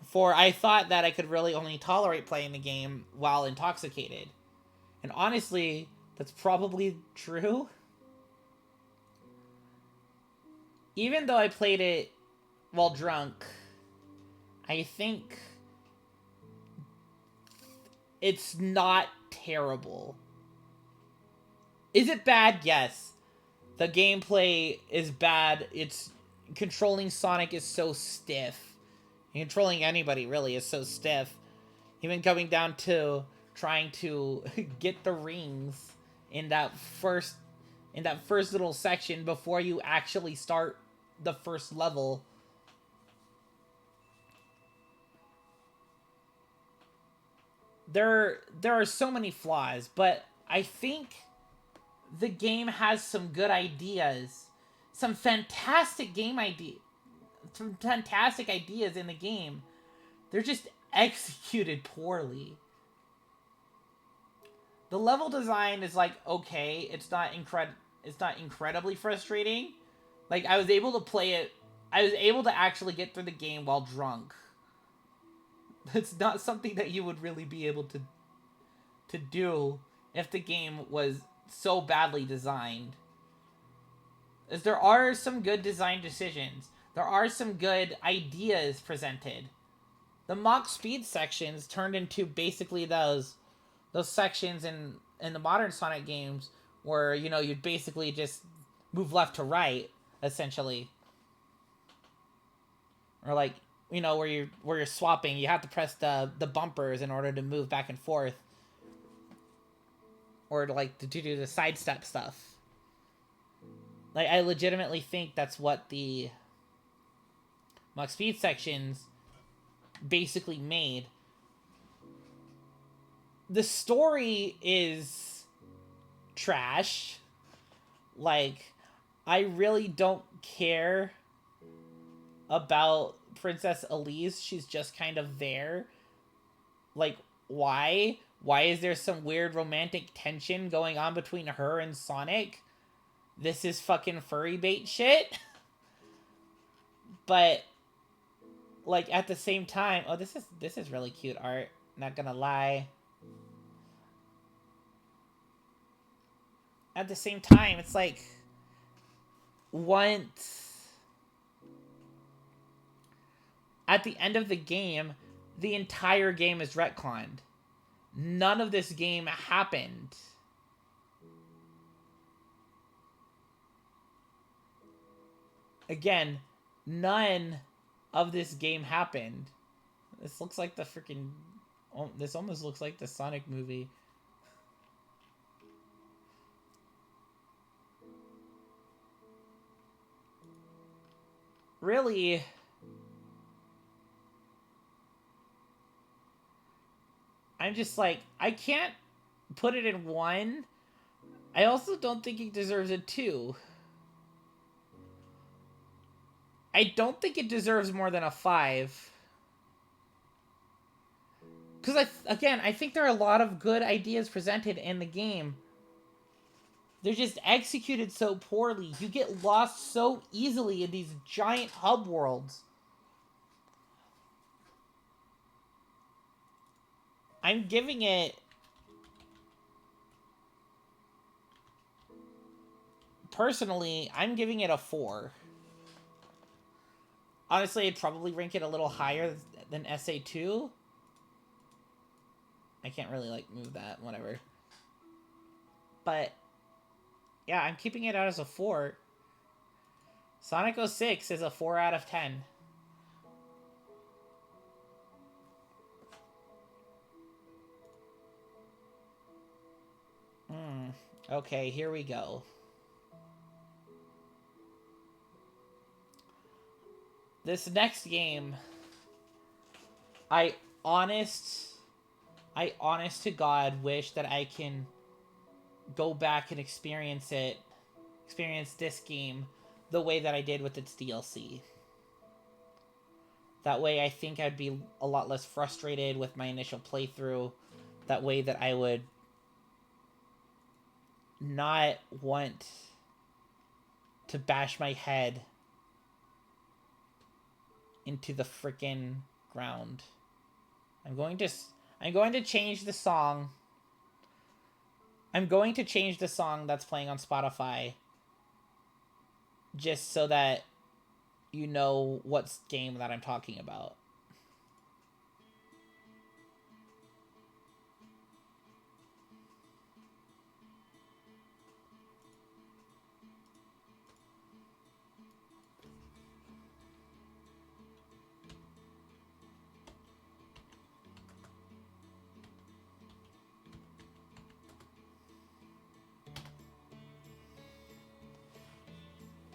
4, I thought that I could really only tolerate playing the game while intoxicated. And honestly, that's probably true. Even though I played it while drunk, I think it's not terrible. Is it bad? Yes. The gameplay is bad. It's... Controlling Sonic is so stiff. Controlling anybody, really, is so stiff. Even coming down to trying to get the rings in that first little section before you actually start the first level. There are so many flaws, but I think the game has some good ideas. Some fantastic fantastic ideas in the game. They're just executed poorly. The level design is like okay. It's not incredibly frustrating. Like I was able to play it. I was able to actually get through the game while drunk. That's not something that you would really be able to do if the game was so badly designed. As there are some good design decisions. There are some good ideas presented. The Mach Speed sections turned into basically those sections in the modern Sonic games where, you know, you'd basically just move left to right, essentially. Or like, you know, where you're swapping, you have to press the bumpers in order to move back and forth. Or to like to do the sidestep stuff. Like I legitimately think that's what the Mach Speed sections basically made. The story is trash. Like, I really don't care about Princess Elise. She's just kind of there. Like, why? Why is there some weird romantic tension going on between her and Sonic? This is fucking furry bait shit. But like at the same time, oh, this is really cute art, not gonna lie. At the same time, it's like once at the end of the game, the entire game is retconned. None of this game happened. Again, none of this game happened. This looks like the freaking... This almost looks like the Sonic movie. Really... I'm just like, I can't put it in 1. I also don't think it deserves a 2. I don't think it deserves more than a 5. Because, I think there are a lot of good ideas presented in the game. They're just executed so poorly. You get lost so easily in these giant hub worlds. I'm giving it... Personally, I'm giving it a 4. Honestly, I'd probably rank it a little higher than SA2. I can't really, like, move that. Whatever. But, yeah, I'm keeping it out as a 4. Sonic 06 is a 4 out of 10. Okay, here we go. This next game, I honest to God wish that I can go back and experience this game the way that I did with its DLC. That way I think I'd be a lot less frustrated with my initial playthrough. That way that I would not want to bash my head into the frickin' ground. I'm going to change the song. I'm going to change the song that's playing on Spotify. Just so that you know what game that I'm talking about.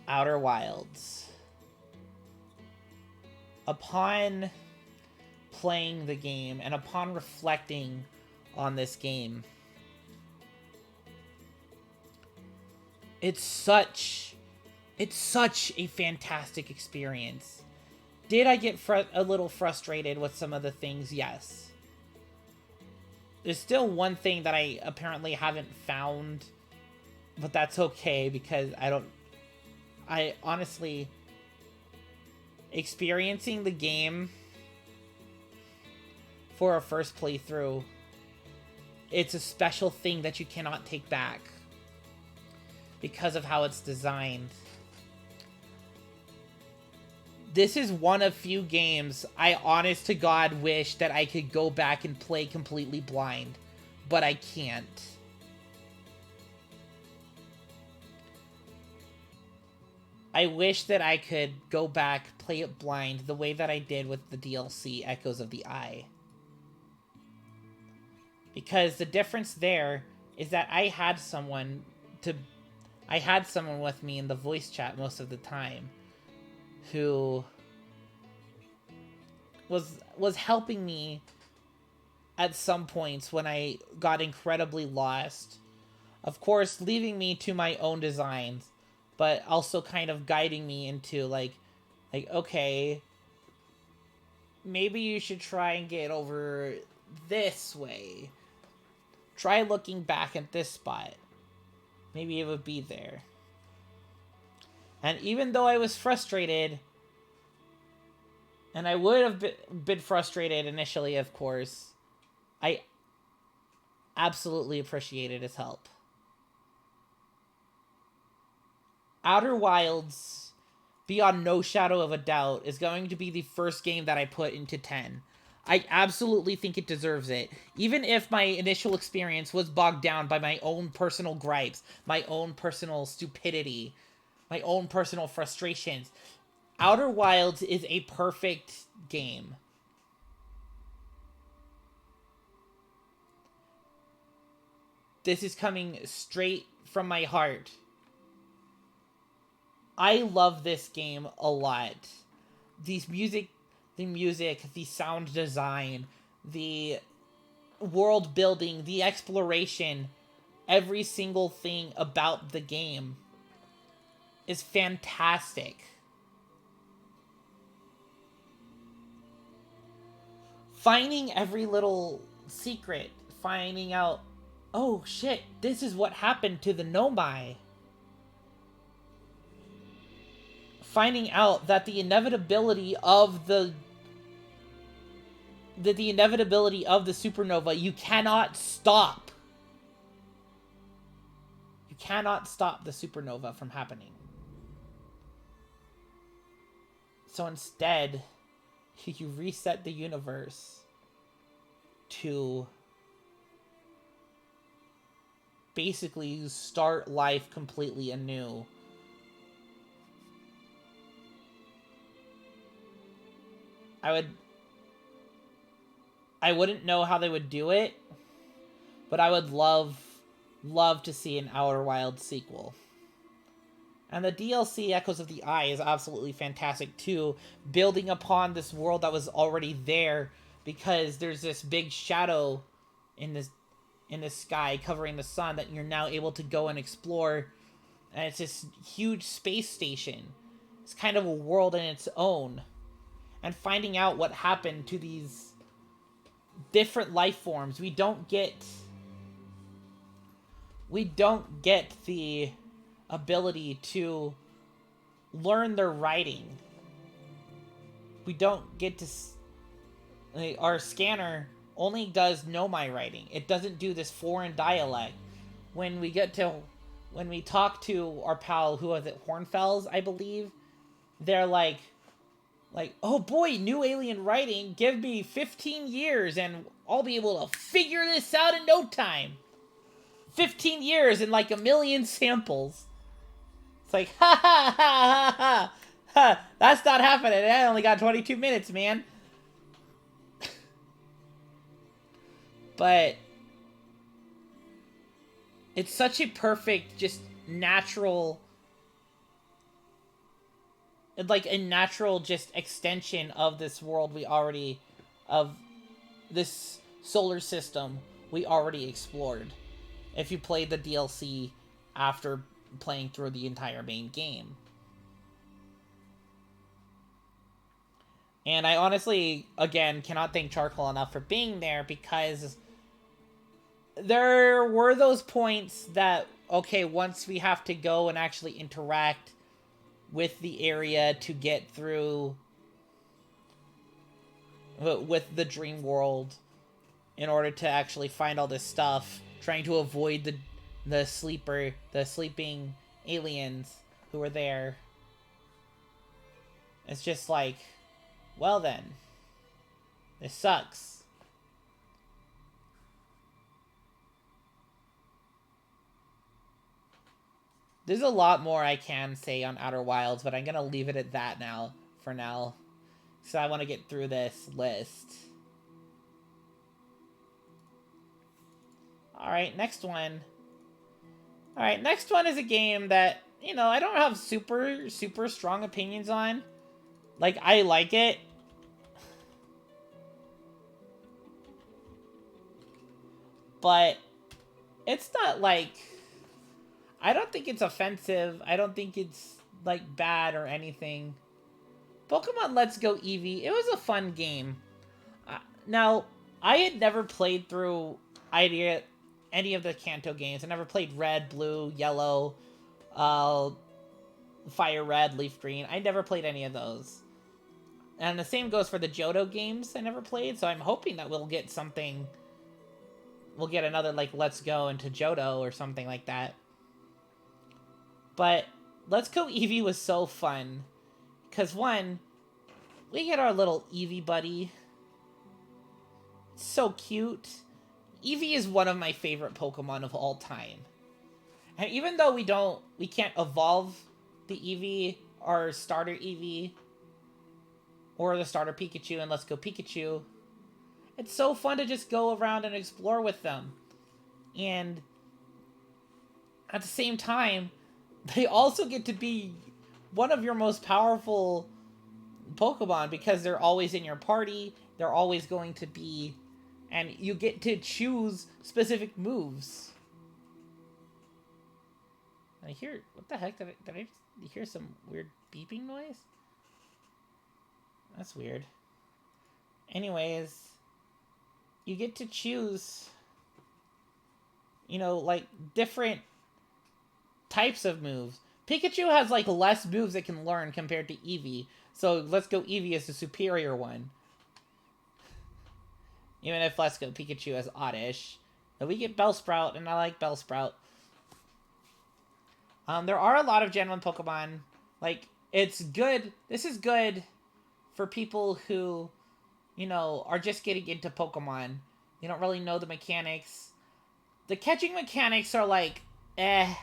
Outer Wilds. Upon playing the game and upon reflecting on this game, it's such a fantastic experience. Did I get a little frustrated with some of the things? Yes. There's still one thing that I apparently haven't found, but that's okay because I honestly, experiencing the game for a first playthrough, it's a special thing that you cannot take back because of how it's designed. This is one of few games I honest to God wish that I could go back and play completely blind, but I can't. I wish that I could go back, play it blind, the way that I did with the DLC Echoes of the Eye. Because the difference there is that I had someone with me in the voice chat most of the time who was helping me at some points when I got incredibly lost. Of course, leaving me to my own designs, but also kind of guiding me into like okay, maybe you should try and get over this way. Try looking back at this spot. Maybe it would be there. And even though I was frustrated, and I would have been frustrated initially, of course, I absolutely appreciated his help. Outer Wilds, beyond no shadow of a doubt, is going to be the first game that I put into 10. I absolutely think it deserves it. Even if my initial experience was bogged down by my own personal gripes, my own personal stupidity, my own personal frustrations, Outer Wilds is a perfect game. This is coming straight from my heart. I love this game a lot. The music, the sound design, the world building, the exploration, every single thing about the game is fantastic. Finding every little secret, finding out, oh shit, this is what happened to the Nomai. Finding out that the inevitability of the supernova, you cannot stop. You cannot stop the supernova from happening. So instead, you reset the universe to basically start life completely anew. I wouldn't know how they would do it, but I would love to see an Outer Wilds sequel. And the DLC Echoes of the Eye is absolutely fantastic too, building upon this world that was already there, because there's this big shadow in the sky covering the sun that you're now able to go and explore. And it's this huge space station. It's kind of a world in its own. And finding out what happened to these different life forms. We don't get the ability to learn their writing. We don't get to... Our scanner only does Nomai writing. It doesn't do this foreign dialect. When we talk to our pal, who was it, Hornfells, I believe, they're like, oh boy, new alien writing, give me 15 years and I'll be able to figure this out in no time. 15 years and like 1 million samples. It's like, ha ha ha ha ha, that's not happening. I only got 22 minutes, man. But it's such a perfect, just natural... like a natural just extension of this world of this solar system we already explored. If you played the DLC after playing through the entire main game. And I honestly, again, cannot thank Charcoal enough for being there, because there were those points that, okay, once we have to go and actually interact with the area to get through with the dream world in order to actually find all this stuff, trying to avoid the sleeping aliens who were there. It's just like, well then, this sucks. There's a lot more I can say on Outer Wilds, but I'm going to leave it at that now, for now. So I want to get through this list. Alright, next one. Alright, next one is a game that, you know, I don't have super strong opinions on. Like, I like it. But it's not like... I don't think it's offensive. I don't think it's, like, bad or anything. Pokemon Let's Go Eevee, it was a fun game. Now, I had never played through any of the Kanto games. I never played Red, Blue, Yellow, Fire Red, Leaf Green. I never played any of those. And the same goes for the Johto games I never played, so I'm hoping that we'll get something... We'll get another, like, Let's Go into Johto or something like that. But Let's Go Eevee was so fun. Because, one, we get our little Eevee buddy. It's so cute. Eevee is one of my favorite Pokemon of all time. And even though we can't evolve the Eevee, or starter Eevee, or the starter Pikachu in Let's Go Pikachu, it's so fun to just go around and explore with them. And at the same time, they also get to be one of your most powerful Pokemon, because they're always in your party, they're always going to be and you get to choose specific moves. I hear, what the heck, did I hear some weird beeping noise? That's weird. Anyways, you get to choose, you know, like, different types of moves. Pikachu has, like, less moves it can learn compared to Eevee. So, Let's Go Eevee is the superior one. Even if Let's Go Pikachu is oddish. But we get Bellsprout, and I like Bellsprout. There are a lot of Gen 1 Pokemon. Like, it's good. This is good for people who, you know, are just getting into Pokemon. They don't really know the mechanics. The catching mechanics are like, eh.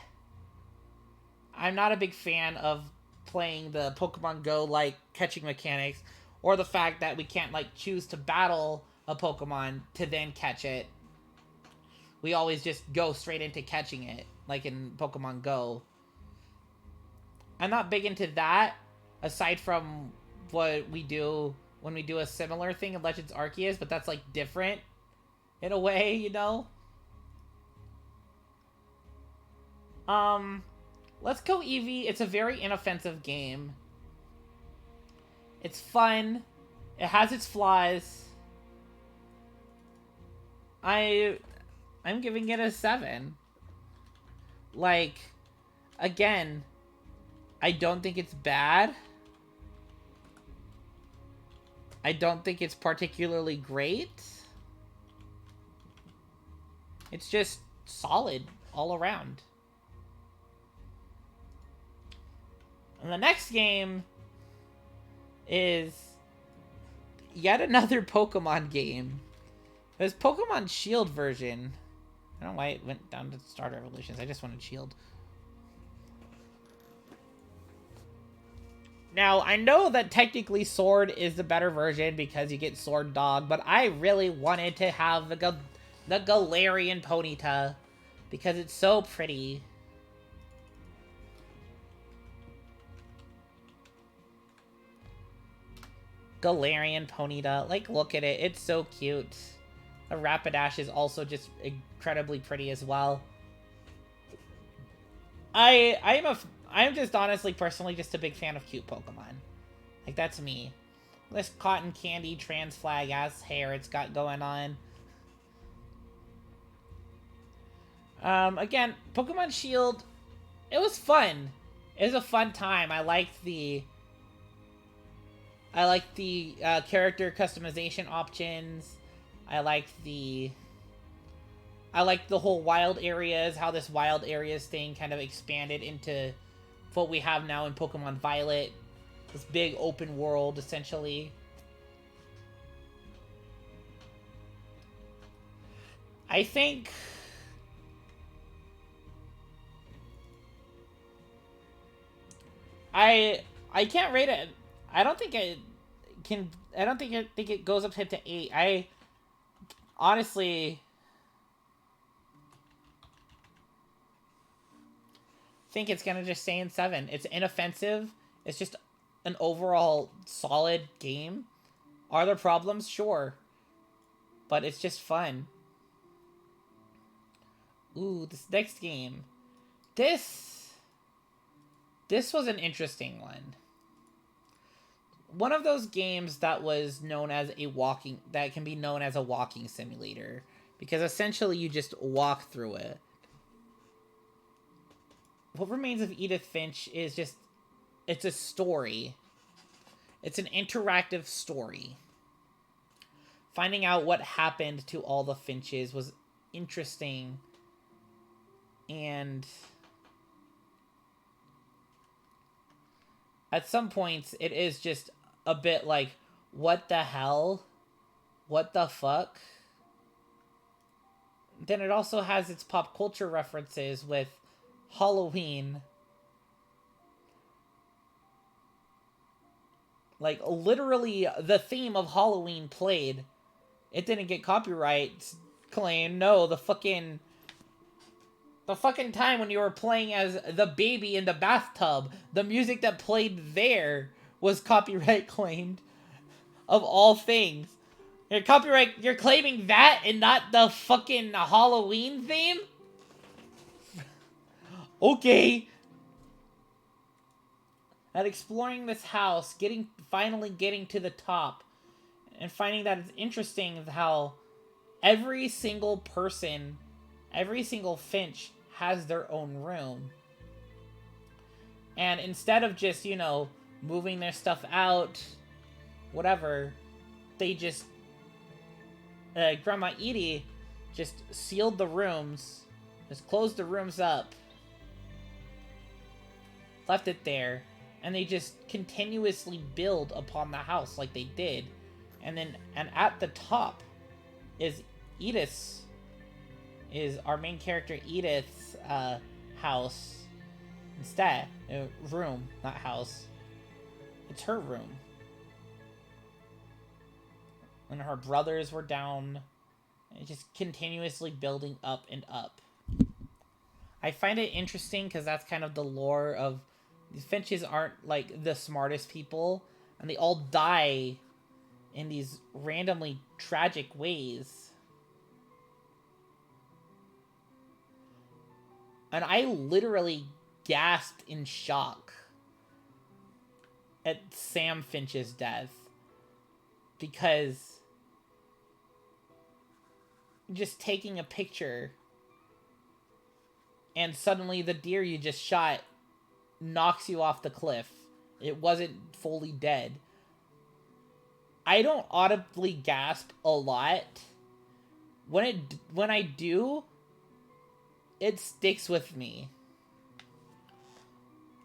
I'm not a big fan of playing the Pokemon Go, like, catching mechanics. Or the fact that we can't, like, choose to battle a Pokemon to then catch it. We always just go straight into catching it, like in Pokemon Go. I'm not big into that, aside from what we do when we do a similar thing in Legends Arceus, but that's, like, different in a way, you know? Let's Go Eevee. It's a very inoffensive game. It's fun. It has its flaws. I'm giving it a 7. Like, again, I don't think it's bad. I don't think it's particularly great. It's just solid all around. And the next game is yet another Pokemon game. There's Pokemon Shield version. I don't know why it went down to Starter Evolutions. I just wanted Shield. Now, I know that technically Sword is the better version because you get Sword Dog, but I really wanted to have the Galarian Ponyta because it's so pretty. Galarian Ponyta. Like, look at it. It's so cute. The Rapidash is also just incredibly pretty as well. I'm just honestly, personally, just a big fan of cute Pokemon. Like, that's me. This cotton candy trans flag ass hair it's got going on. Again, Pokemon Shield, it was fun. It was a fun time. I liked the character customization options. I liked the whole wild areas, how this wild areas thing kind of expanded into what we have now in Pokemon Violet. This big open world, essentially. I think I can't rate it. I don't think it can. I think it goes up to 8. I honestly think it's gonna just stay in 7. It's inoffensive. It's just an overall solid game. Are there problems? Sure. But it's just fun. Ooh, this next game. This was an interesting one. One of those games that was known as that can be known as a walking simulator. Because essentially you just walk through it. What Remains of Edith Finch is just, it's a story. It's an interactive story. Finding out what happened to all the Finches was interesting. And at some points, it is just a bit like, what the hell? What the fuck? Then it also has its pop culture references with Halloween. Like, literally, the theme of Halloween played. It didn't get copyright claim. No, the fucking time when you were playing as the baby in the bathtub, the music that played there was copyright claimed. Of all things. Your copyright, you're claiming that and not the fucking Halloween theme? Okay. At exploring this house, finally getting to the top, and finding that it's interesting how every single person, every single Finch has their own room. And instead of just, you know, moving their stuff out, whatever, they just, Grandma Edie just sealed the rooms, just closed the rooms up, left it there, and they just continuously build upon the house like they did. And at the top is Edith's, is our main character Edith's house. Instead, room, not house. It's her room. And her brothers were down, and just continuously building up and up. I find it interesting because that's kind of the lore of these Finches aren't like the smartest people, and they all die in these randomly tragic ways. And I literally gasped in shock at Sam Finch's death, because just taking a picture and suddenly the deer you just shot knocks you off the cliff. It wasn't fully dead. I don't audibly gasp a lot. When I do, it sticks with me.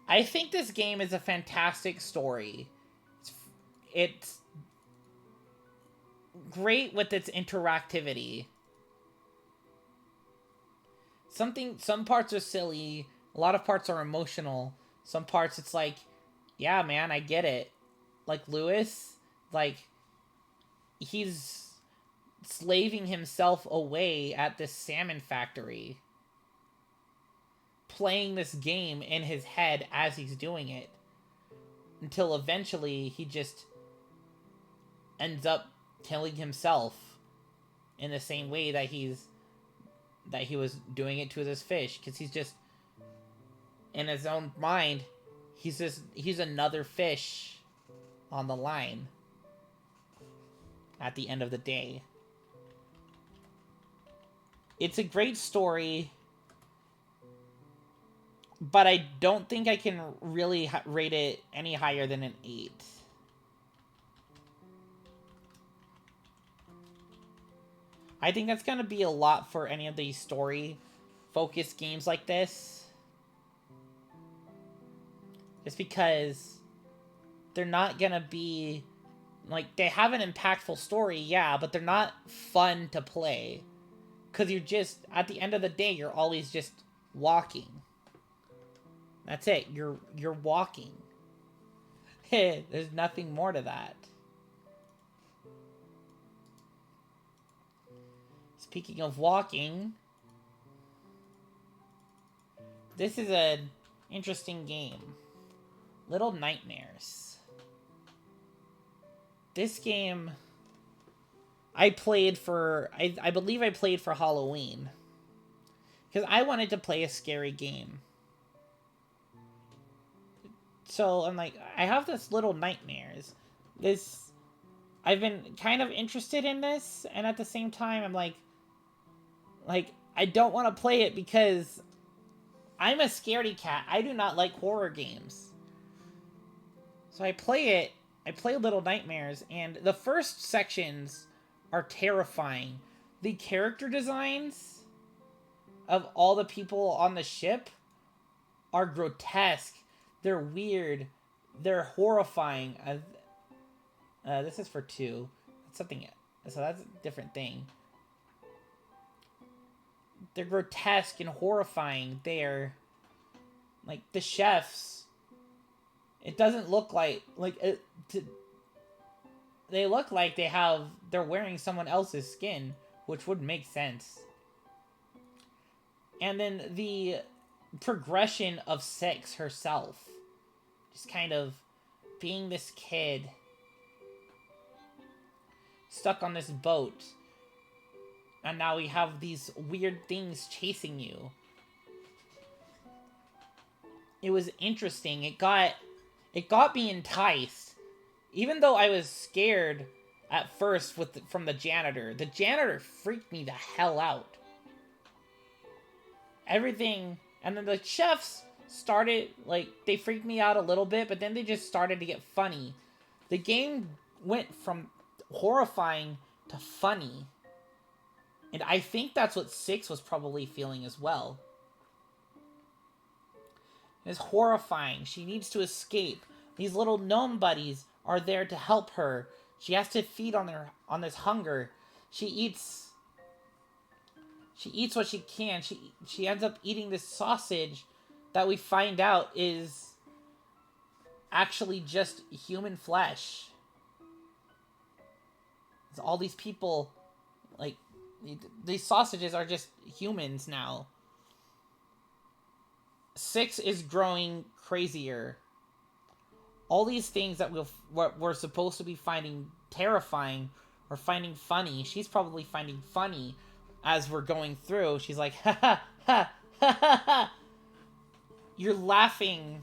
I think this game is a fantastic story. It's great with its interactivity. Some parts are silly, a lot of parts are emotional. Some parts it's like, yeah, man, I get it. Like Lewis, like, he's slaving himself away at this salmon factory, playing this game in his head as he's doing it, until eventually he just ends up killing himself in the same way that he was doing it to this fish, because he's just in his own mind, he's another fish on the line at the end of the day. It's a great story, but I don't think I can really rate it any higher than an 8. I think that's going to be a lot for any of these story-focused games like this. Just because they're not going to be... Like, they have an impactful story, yeah, but they're not fun to play. Because you're just... At the end of the day, you're always just walking. That's it. You're walking. There's nothing more to that. Speaking of walking, this is an interesting game. Little Nightmares. This game I played for, I believe I played for Halloween. Because I wanted to play a scary game. So I'm like, I have this Little Nightmares. I've been kind of interested in this, and at the same time I'm like, I don't want to play it because I'm a scaredy cat. I do not like horror games. So I play Little Nightmares, and the first sections are terrifying. The character designs of all the people on the ship are grotesque. They're weird. They're horrifying. This is for 2. That's something. So that's a different thing. They're grotesque and horrifying. They're like the chefs. It doesn't look like it. They look like they're wearing someone else's skin, which would make sense. And then the progression of Six herself, just kind of being this kid, stuck on this boat. And now we have these weird things chasing you. It was interesting. It got me enticed. Even though I was scared at first from the janitor. The janitor freaked me the hell out. Everything... And then the chefs started, like, they freaked me out a little bit, but then they just started to get funny. The game went from horrifying to funny. And I think that's what 6 was probably feeling as well. It's horrifying. She needs to escape. These little gnome buddies are there to help her. She has to feed on this hunger. She eats what she can. She ends up eating this sausage that we find out is actually just human flesh. All these people, like, these sausages are just humans now. 6 is growing crazier. All these things that we're supposed to be finding terrifying or finding funny, she's probably finding funny as we're going through. She's like, ha ha ha ha ha ha. You're laughing.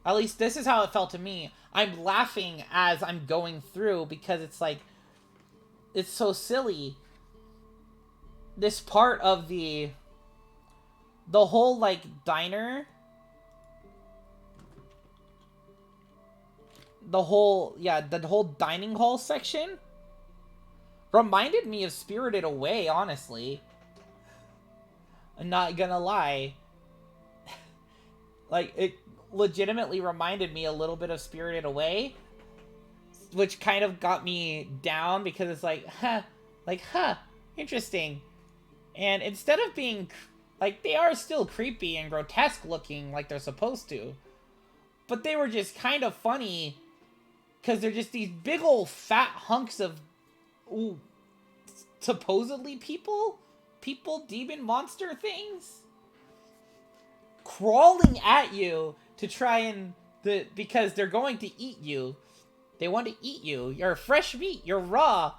At least this is how it felt to me. I'm laughing as I'm going through because it's like, it's so silly. This part of the whole, like, diner, the whole dining hall section reminded me of Spirited Away, honestly. I'm not gonna lie. Like, it legitimately reminded me a little bit of Spirited Away, which kind of got me down because it's like, interesting. And instead of being, like, they are still creepy and grotesque looking like they're supposed to, but they were just kind of funny because they're just these big old fat hunks of, supposedly people, demon monster things, crawling at you to try and, because they're going to eat you. They want to eat you. You're fresh meat. You're raw.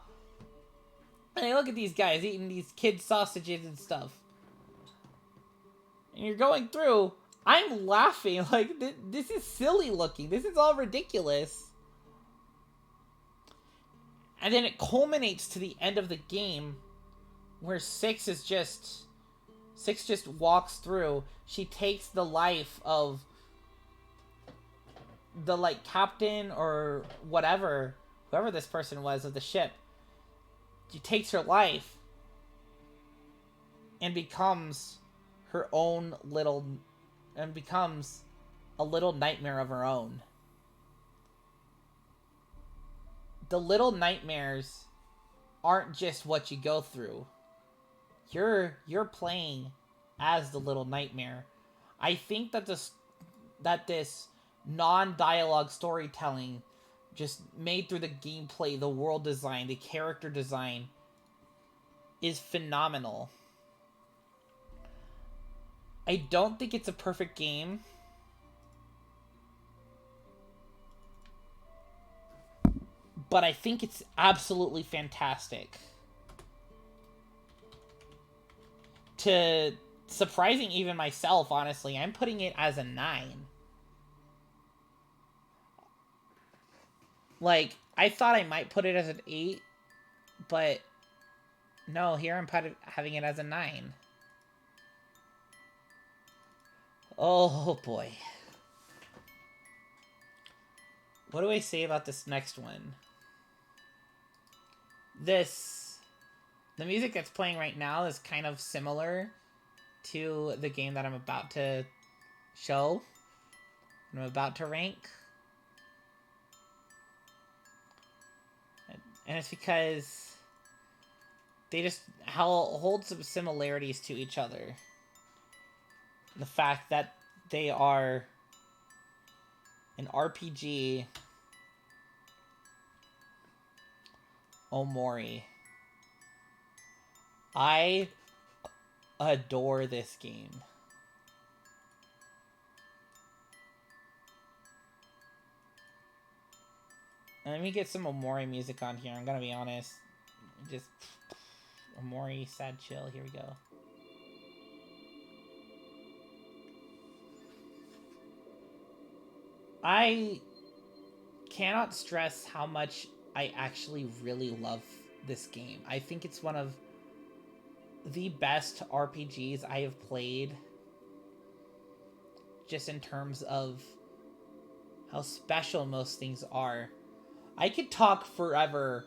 And I look at these guys eating these kid sausages and stuff. And you're going through. I'm laughing. Like, this is silly looking. This is all ridiculous. And then it culminates to the end of the game where 6 just walks through. She takes the life of the, like, captain or whatever, whoever this person was of the ship. She takes her life and becomes her own little, and becomes a little nightmare of her own. The little nightmares aren't just what you go through. You're playing as the little nightmare. I think that this non-dialogue storytelling just made through the gameplay, the world design, the character design is phenomenal. I don't think it's a perfect game. But I think it's absolutely fantastic. To surprising even myself, honestly, I'm putting it as a 9. Like, I thought I might put it as an 8, but no, here I'm having it as a 9. Oh boy. What do I say about this next one? The music that's playing right now is kind of similar to the game that I'm about to show. I'm about to rank. And it's because they just hold some similarities to each other. The fact that they are an RPG Omori. I adore this game. And let me get some Omori music on here, I'm gonna be honest. Just Omori, sad chill. Here we go. I cannot stress how much I actually really love this game. I think it's one of the best RPGs I have played, just in terms of how special most things are. I could talk forever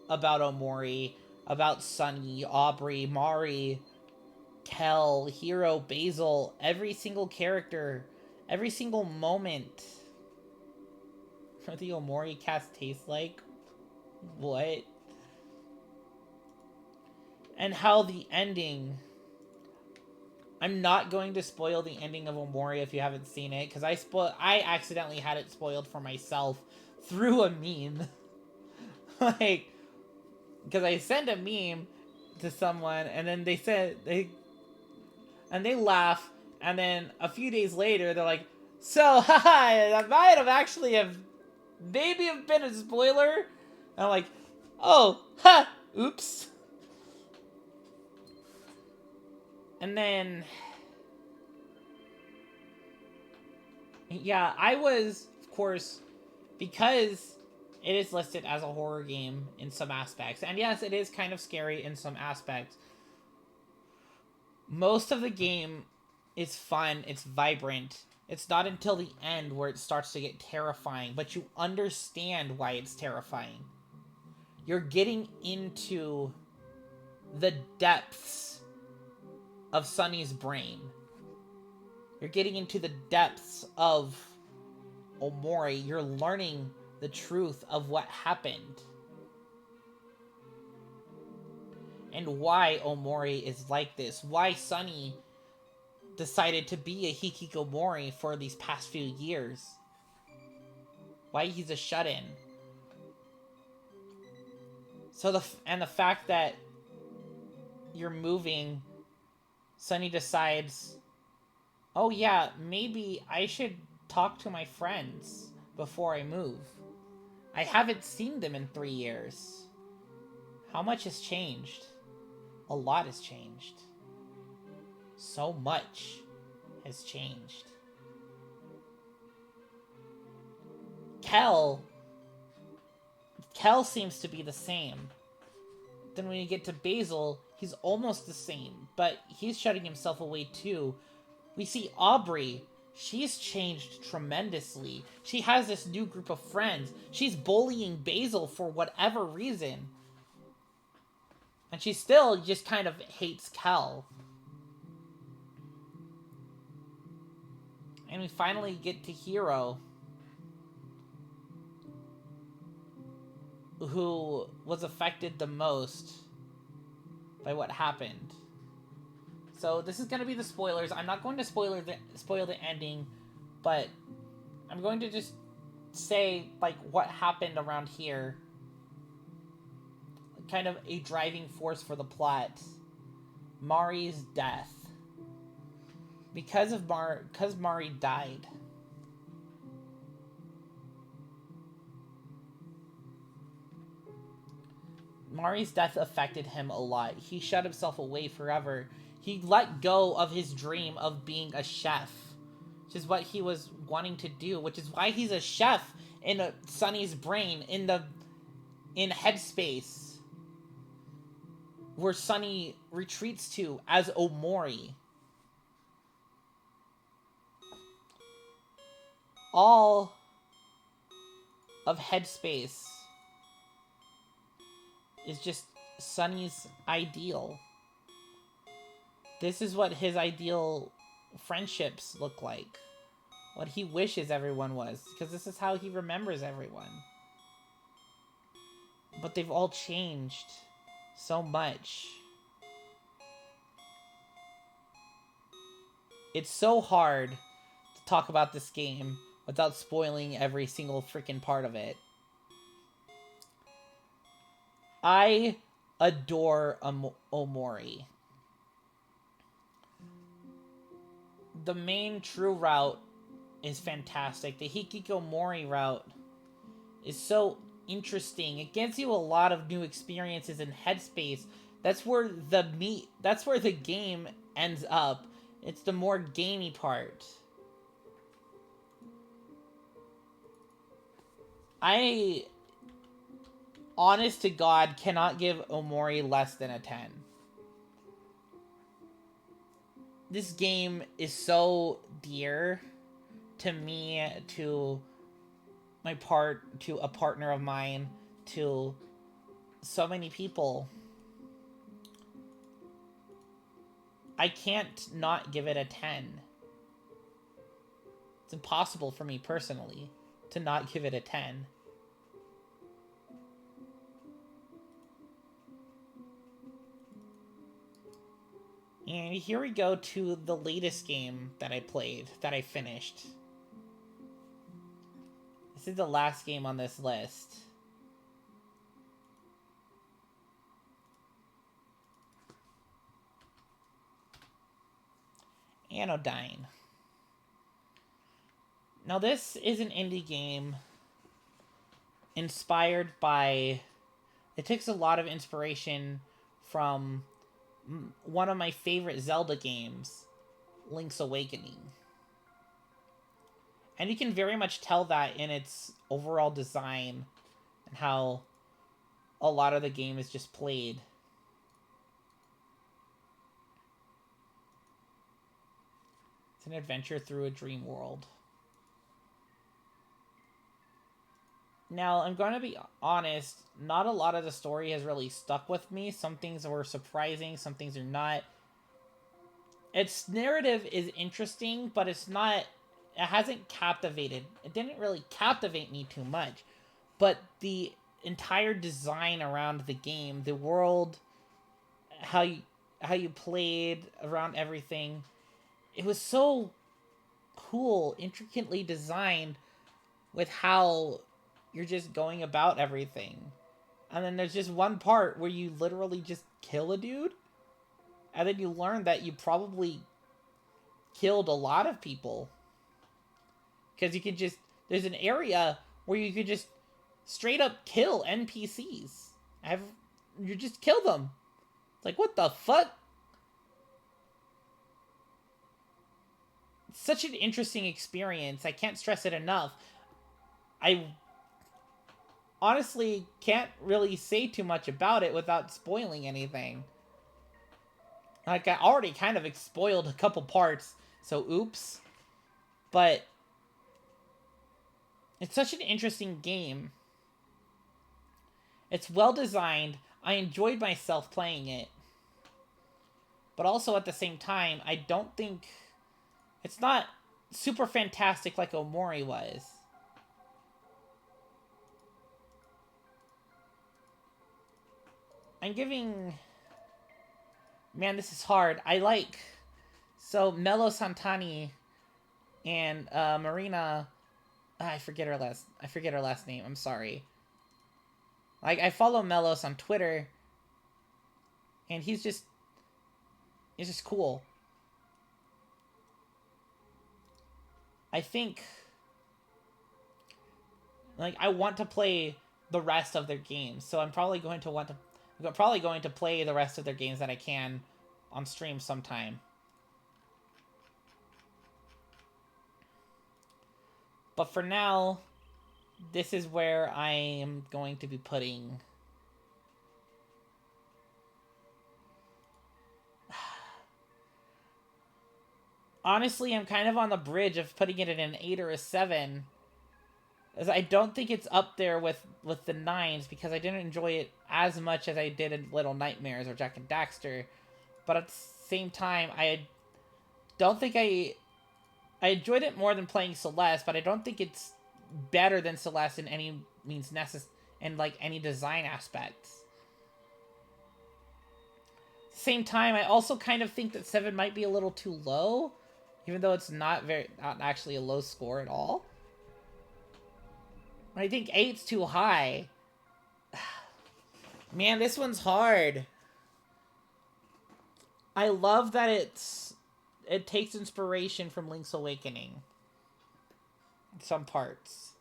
about Omori, about Sunny, Aubrey, Mari, Kel, Hero, Basil, every single character, every single moment. What the Omori cast tastes like? What? And how the ending... I'm not going to spoil the ending of Omori if you haven't seen it, because I accidentally had it spoiled for myself through a meme. Like, because I sent a meme to someone, and then they laugh, and then a few days later, they're like, so, haha, that might have actually maybe have been a spoiler. And I'm like, oh, ha, oops. And then, yeah, I was, of course, because it is listed as a horror game in some aspects, and yes, it is kind of scary in some aspects. Most of the game is fun, it's vibrant. It's not until the end where it starts to get terrifying, but you understand why it's terrifying. You're getting into the depths of Sunny's brain. You're getting into the depths of Omori. You're learning the truth of what happened. And why Omori is like this. Why Sunny decided to be a hikikomori for these past few years. Why he's a shut-in. So the fact that you're moving, Sunny decides, oh yeah, maybe I should talk to my friends before I move. I haven't seen them in 3 years. How much has changed? A lot has changed. So much has changed. Kel seems to be the same. Then when you get to Basil, he's almost the same, but he's shutting himself away too. We see Aubrey. She's changed tremendously. She has this new group of friends. She's bullying Basil for whatever reason. And she still just kind of hates Kel. And we finally get to Hero, who was affected the most by what happened. So this is going to be the spoilers. I'm not going to spoil the ending, but I'm going to just say like what happened around here. Kind of a driving force for the plot. Mari's death. Because Mari died. Mari's death affected him a lot. He shut himself away forever. He let go of his dream of being a chef, which is what he was wanting to do, which is why he's a chef in Sunny's brain, in Headspace, where Sunny retreats to as Omori. All of Headspace is just Sunny's ideal. This is what his ideal friendships look like. What he wishes everyone was. Because this is how he remembers everyone. But they've all changed so much. It's so hard to talk about this game without spoiling every single freaking part of it. I adore Omori. The main true route is fantastic. The Hikikomori route is so interesting. It gives you a lot of new experiences and headspace. That's where the game ends up. It's the more gamey part. I, honest to God, cannot give Omori less than a 10. This game is so dear to me, to to a partner of mine, to so many people. I can't not give it a 10. It's impossible for me personally to not give it a 10. And here we go to the latest game that I played, that I finished. This is the last game on this list. Anodyne. Now this is an indie game inspired by... It takes a lot of inspiration from one of my favorite Zelda games, Link's Awakening. And you can very much tell that in its overall design and how a lot of the game is just played. It's an adventure through a dream world. Now, I'm going to be honest, not a lot of the story has really stuck with me. Some things were surprising, some things are not. Its narrative is interesting, but it's not... It hasn't captivated. It didn't really captivate me too much. But the entire design around the game, the world, how you played around everything, it was so cool, intricately designed with how you're just going about everything. And then there's just one part where you literally just kill a dude. And then you learn that you probably killed a lot of people. Because you could just... There's an area where you could just straight up kill NPCs. You just kill them. It's like, what the fuck? It's such an interesting experience. I can't stress it enough. I honestly can't really say too much about it without spoiling anything. Like, I already kind of spoiled a couple parts, so oops. But it's such an interesting game. It's well designed. I enjoyed myself playing it. But also at the same time, I don't think... It's not super fantastic like Omori was. I'm giving... Man, this is hard. I like... So, Melo Santani and Marina... I forget her last name. I'm sorry. Like, I follow Melos on Twitter, and he's just cool. I think, like, I want to play the rest of their games, so I'm probably going to play the rest of their games that I can on stream sometime. But for now, this is where I am going to be putting... Honestly, I'm kind of on the bridge of putting it in an 8 or a 7. As I don't think it's up there with the 9s, because I didn't enjoy it as much as I did in Little Nightmares or Jak and Daxter. But at the same time, I don't think I enjoyed it more than playing Celeste, but I don't think it's better than Celeste in any means in like any design aspects. Same time, I also kind of think that 7 might be a little too low, even though it's not actually a low score at all. I think 8's too high. Man, this one's hard. I love that it takes inspiration from Link's Awakening. Some parts.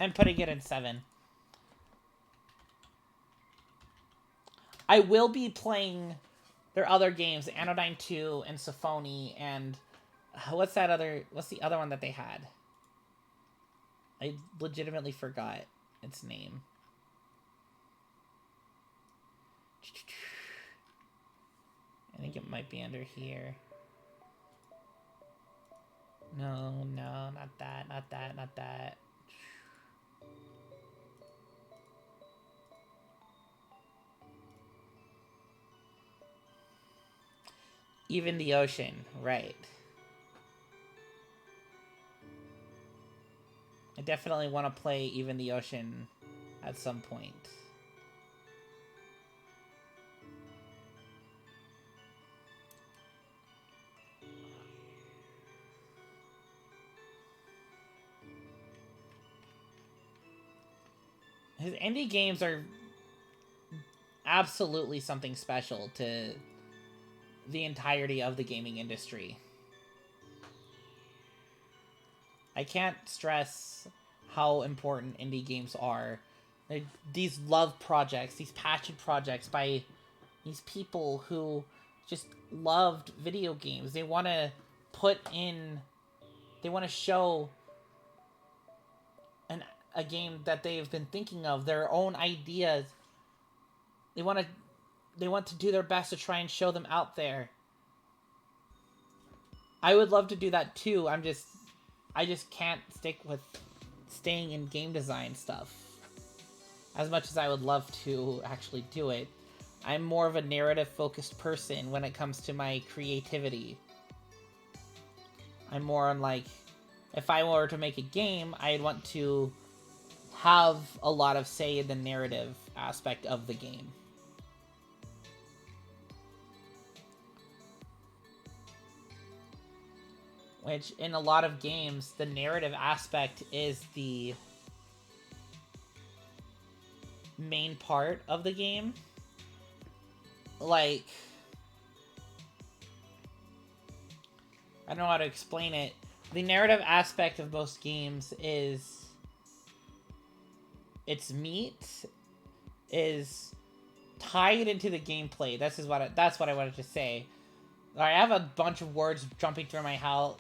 and putting it in 7. I will be playing their other games, Anodyne 2 and Symphony, and what's the other one that they had? I legitimately forgot its name. I think it might be under here. No, not that, not that, not that. Even the Ocean, right. I definitely want to play Even the Ocean at some point. His indie games are absolutely something special to the entirety of the gaming industry. I can't stress how important indie games are. These love projects, these passion projects by these people who just loved video games. They want to show a game that they've been thinking of, their own ideas. They want to do their best to try and show them out there. I would love to do that too. I just can't stick with staying in game design stuff as much as I would love to actually do it. I'm more of a narrative focused person when it comes to my creativity. I'm more on like, if I were to make a game, I'd want to have a lot of say in the narrative aspect of the game. Which, in a lot of games, the narrative aspect is the main part of the game. Like, I don't know how to explain it. The narrative aspect of most games is its meat is tied into the gameplay. That's what I wanted to say. I have a bunch of words jumping through my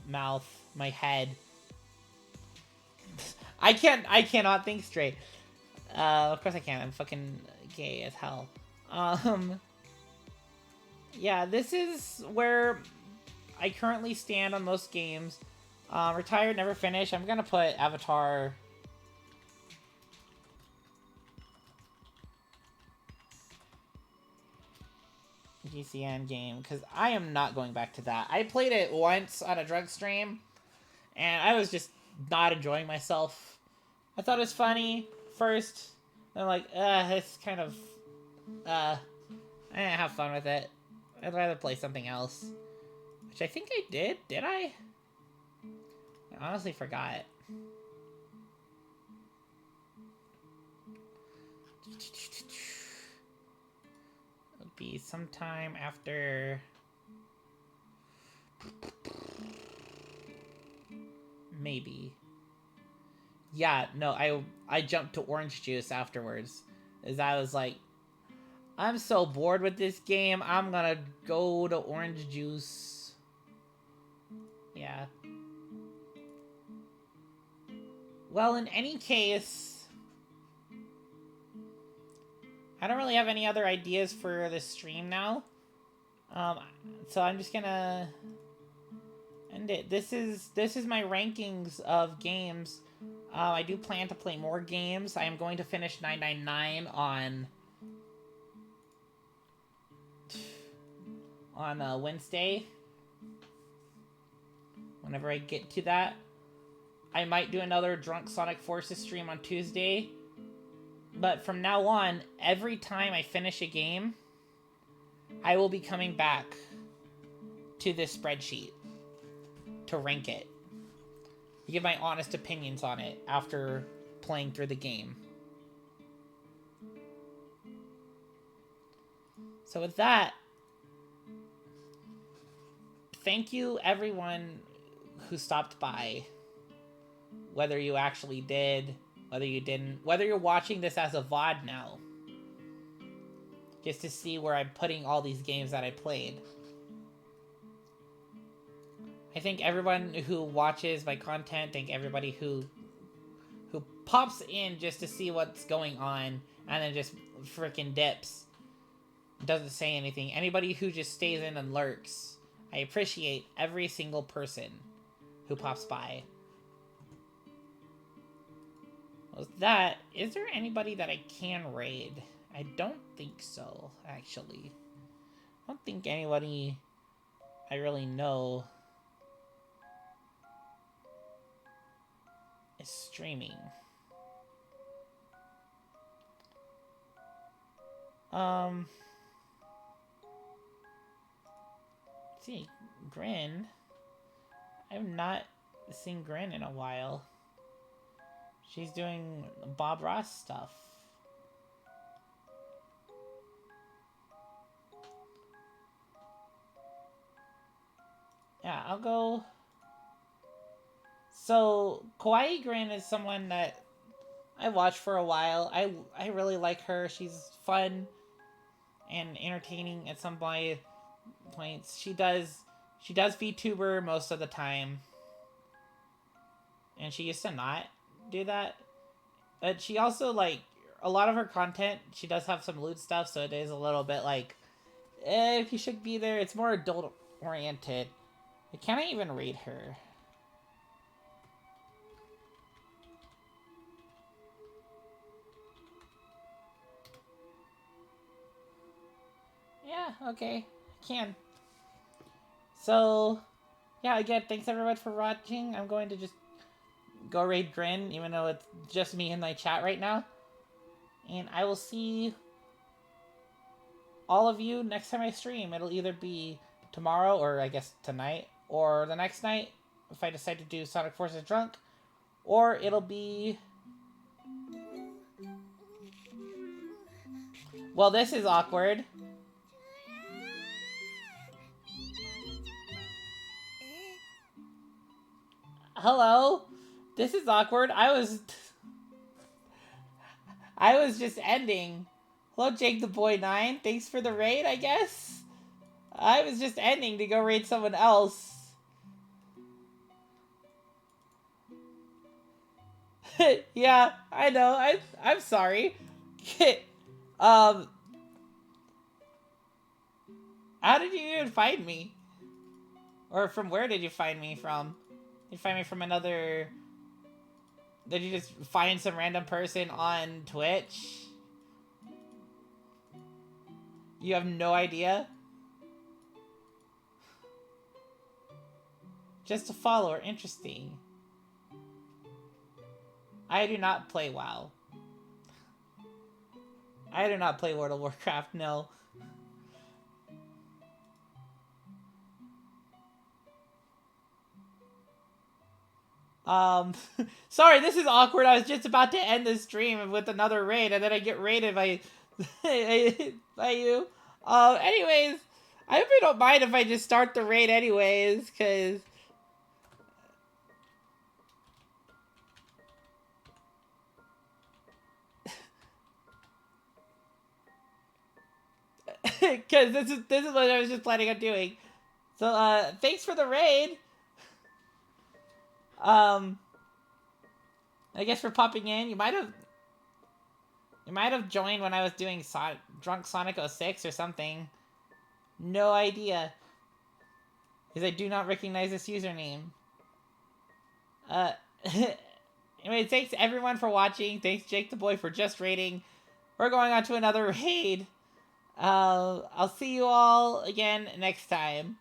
mouth, my head. I cannot think straight. Of course I can. I'm fucking gay as hell. Yeah, this is where I currently stand on most games. Retired, never finished. I'm gonna put Avatar. GCN game, because I am not going back to that. I played it once on a drug stream, and I was just not enjoying myself. I thought it was funny first, and I'm like, it's kind of, I didn't have fun with it. I'd rather play something else. Which I think I did. Did I? I honestly forgot. It'll be sometime after... Maybe. Yeah, no, I jumped to Orange Juice afterwards. As I was like, I'm so bored with this game, I'm gonna go to Orange Juice. Yeah. Well, in any case, I don't really have any other ideas for this stream now. So I'm just gonna end it. This is my rankings of games. I do plan to play more games. I am going to finish 999 on Wednesday. Whenever I get to that. I might do another Drunk Sonic Forces stream on Tuesday. But from now on, every time I finish a game, I will be coming back to this spreadsheet to rank it. To give my honest opinions on it after playing through the game. So with that, thank you everyone who stopped by. Whether you actually did whether you didn't, whether you're watching this as a VOD now, just to see where I'm putting all these games that I played. I think everyone who watches my content, thank everybody who pops in just to see what's going on and then just freaking dips. Doesn't say anything. Anybody who just stays in and lurks. I appreciate every single person who pops by. With that, is there anybody that I can raid? I don't think so, actually. I don't think anybody I really know is streaming. Let's see, Grin. I've not seen Grin in a while. She's doing Bob Ross stuff. Yeah, I'll go. So, Kawaii Grin is someone that I watched for a while. I really like her. She's fun and entertaining at some points. She does VTuber most of the time. And she used to not do that. But she also, like, a lot of her content, she does have some lewd stuff, so it is a little bit like, if you should be there. It's more adult oriented. Can I even read her? Yeah, okay. I can. So, yeah, again, thanks everyone for watching. I'm going to just go raid Grin, even though it's just me in my chat right now. And I will see all of you next time I stream. It'll either be tomorrow, or I guess tonight, or the next night, if I decide to do Sonic Forces Drunk. Or it'll be... Well, this is awkward. Hello? This is awkward. I was just ending. Hello, Jake the Boy 9. Thanks for the raid, I guess? I was just ending to go raid someone else. Yeah, I know. I'm sorry. How did you even find me? Or from where did you find me from? Did you find me from another... Did you just find some random person on Twitch? You have no idea? Just a follower, interesting. I do not play WoW. I do not play World of Warcraft, no. Sorry, this is awkward. I was just about to end the stream with another raid, and then I get raided by, by you. Anyways, I hope you don't mind if I just start the raid anyways, because... Because this is what I was just planning on doing. So, thanks for the raid. I guess for popping in, you might have joined when I was doing Drunk Sonic 06 or something. No idea. Because I do not recognize this username. Anyway, thanks everyone for watching. Thanks Jake the Boy for just raiding. We're going on to another raid. I'll see you all again next time.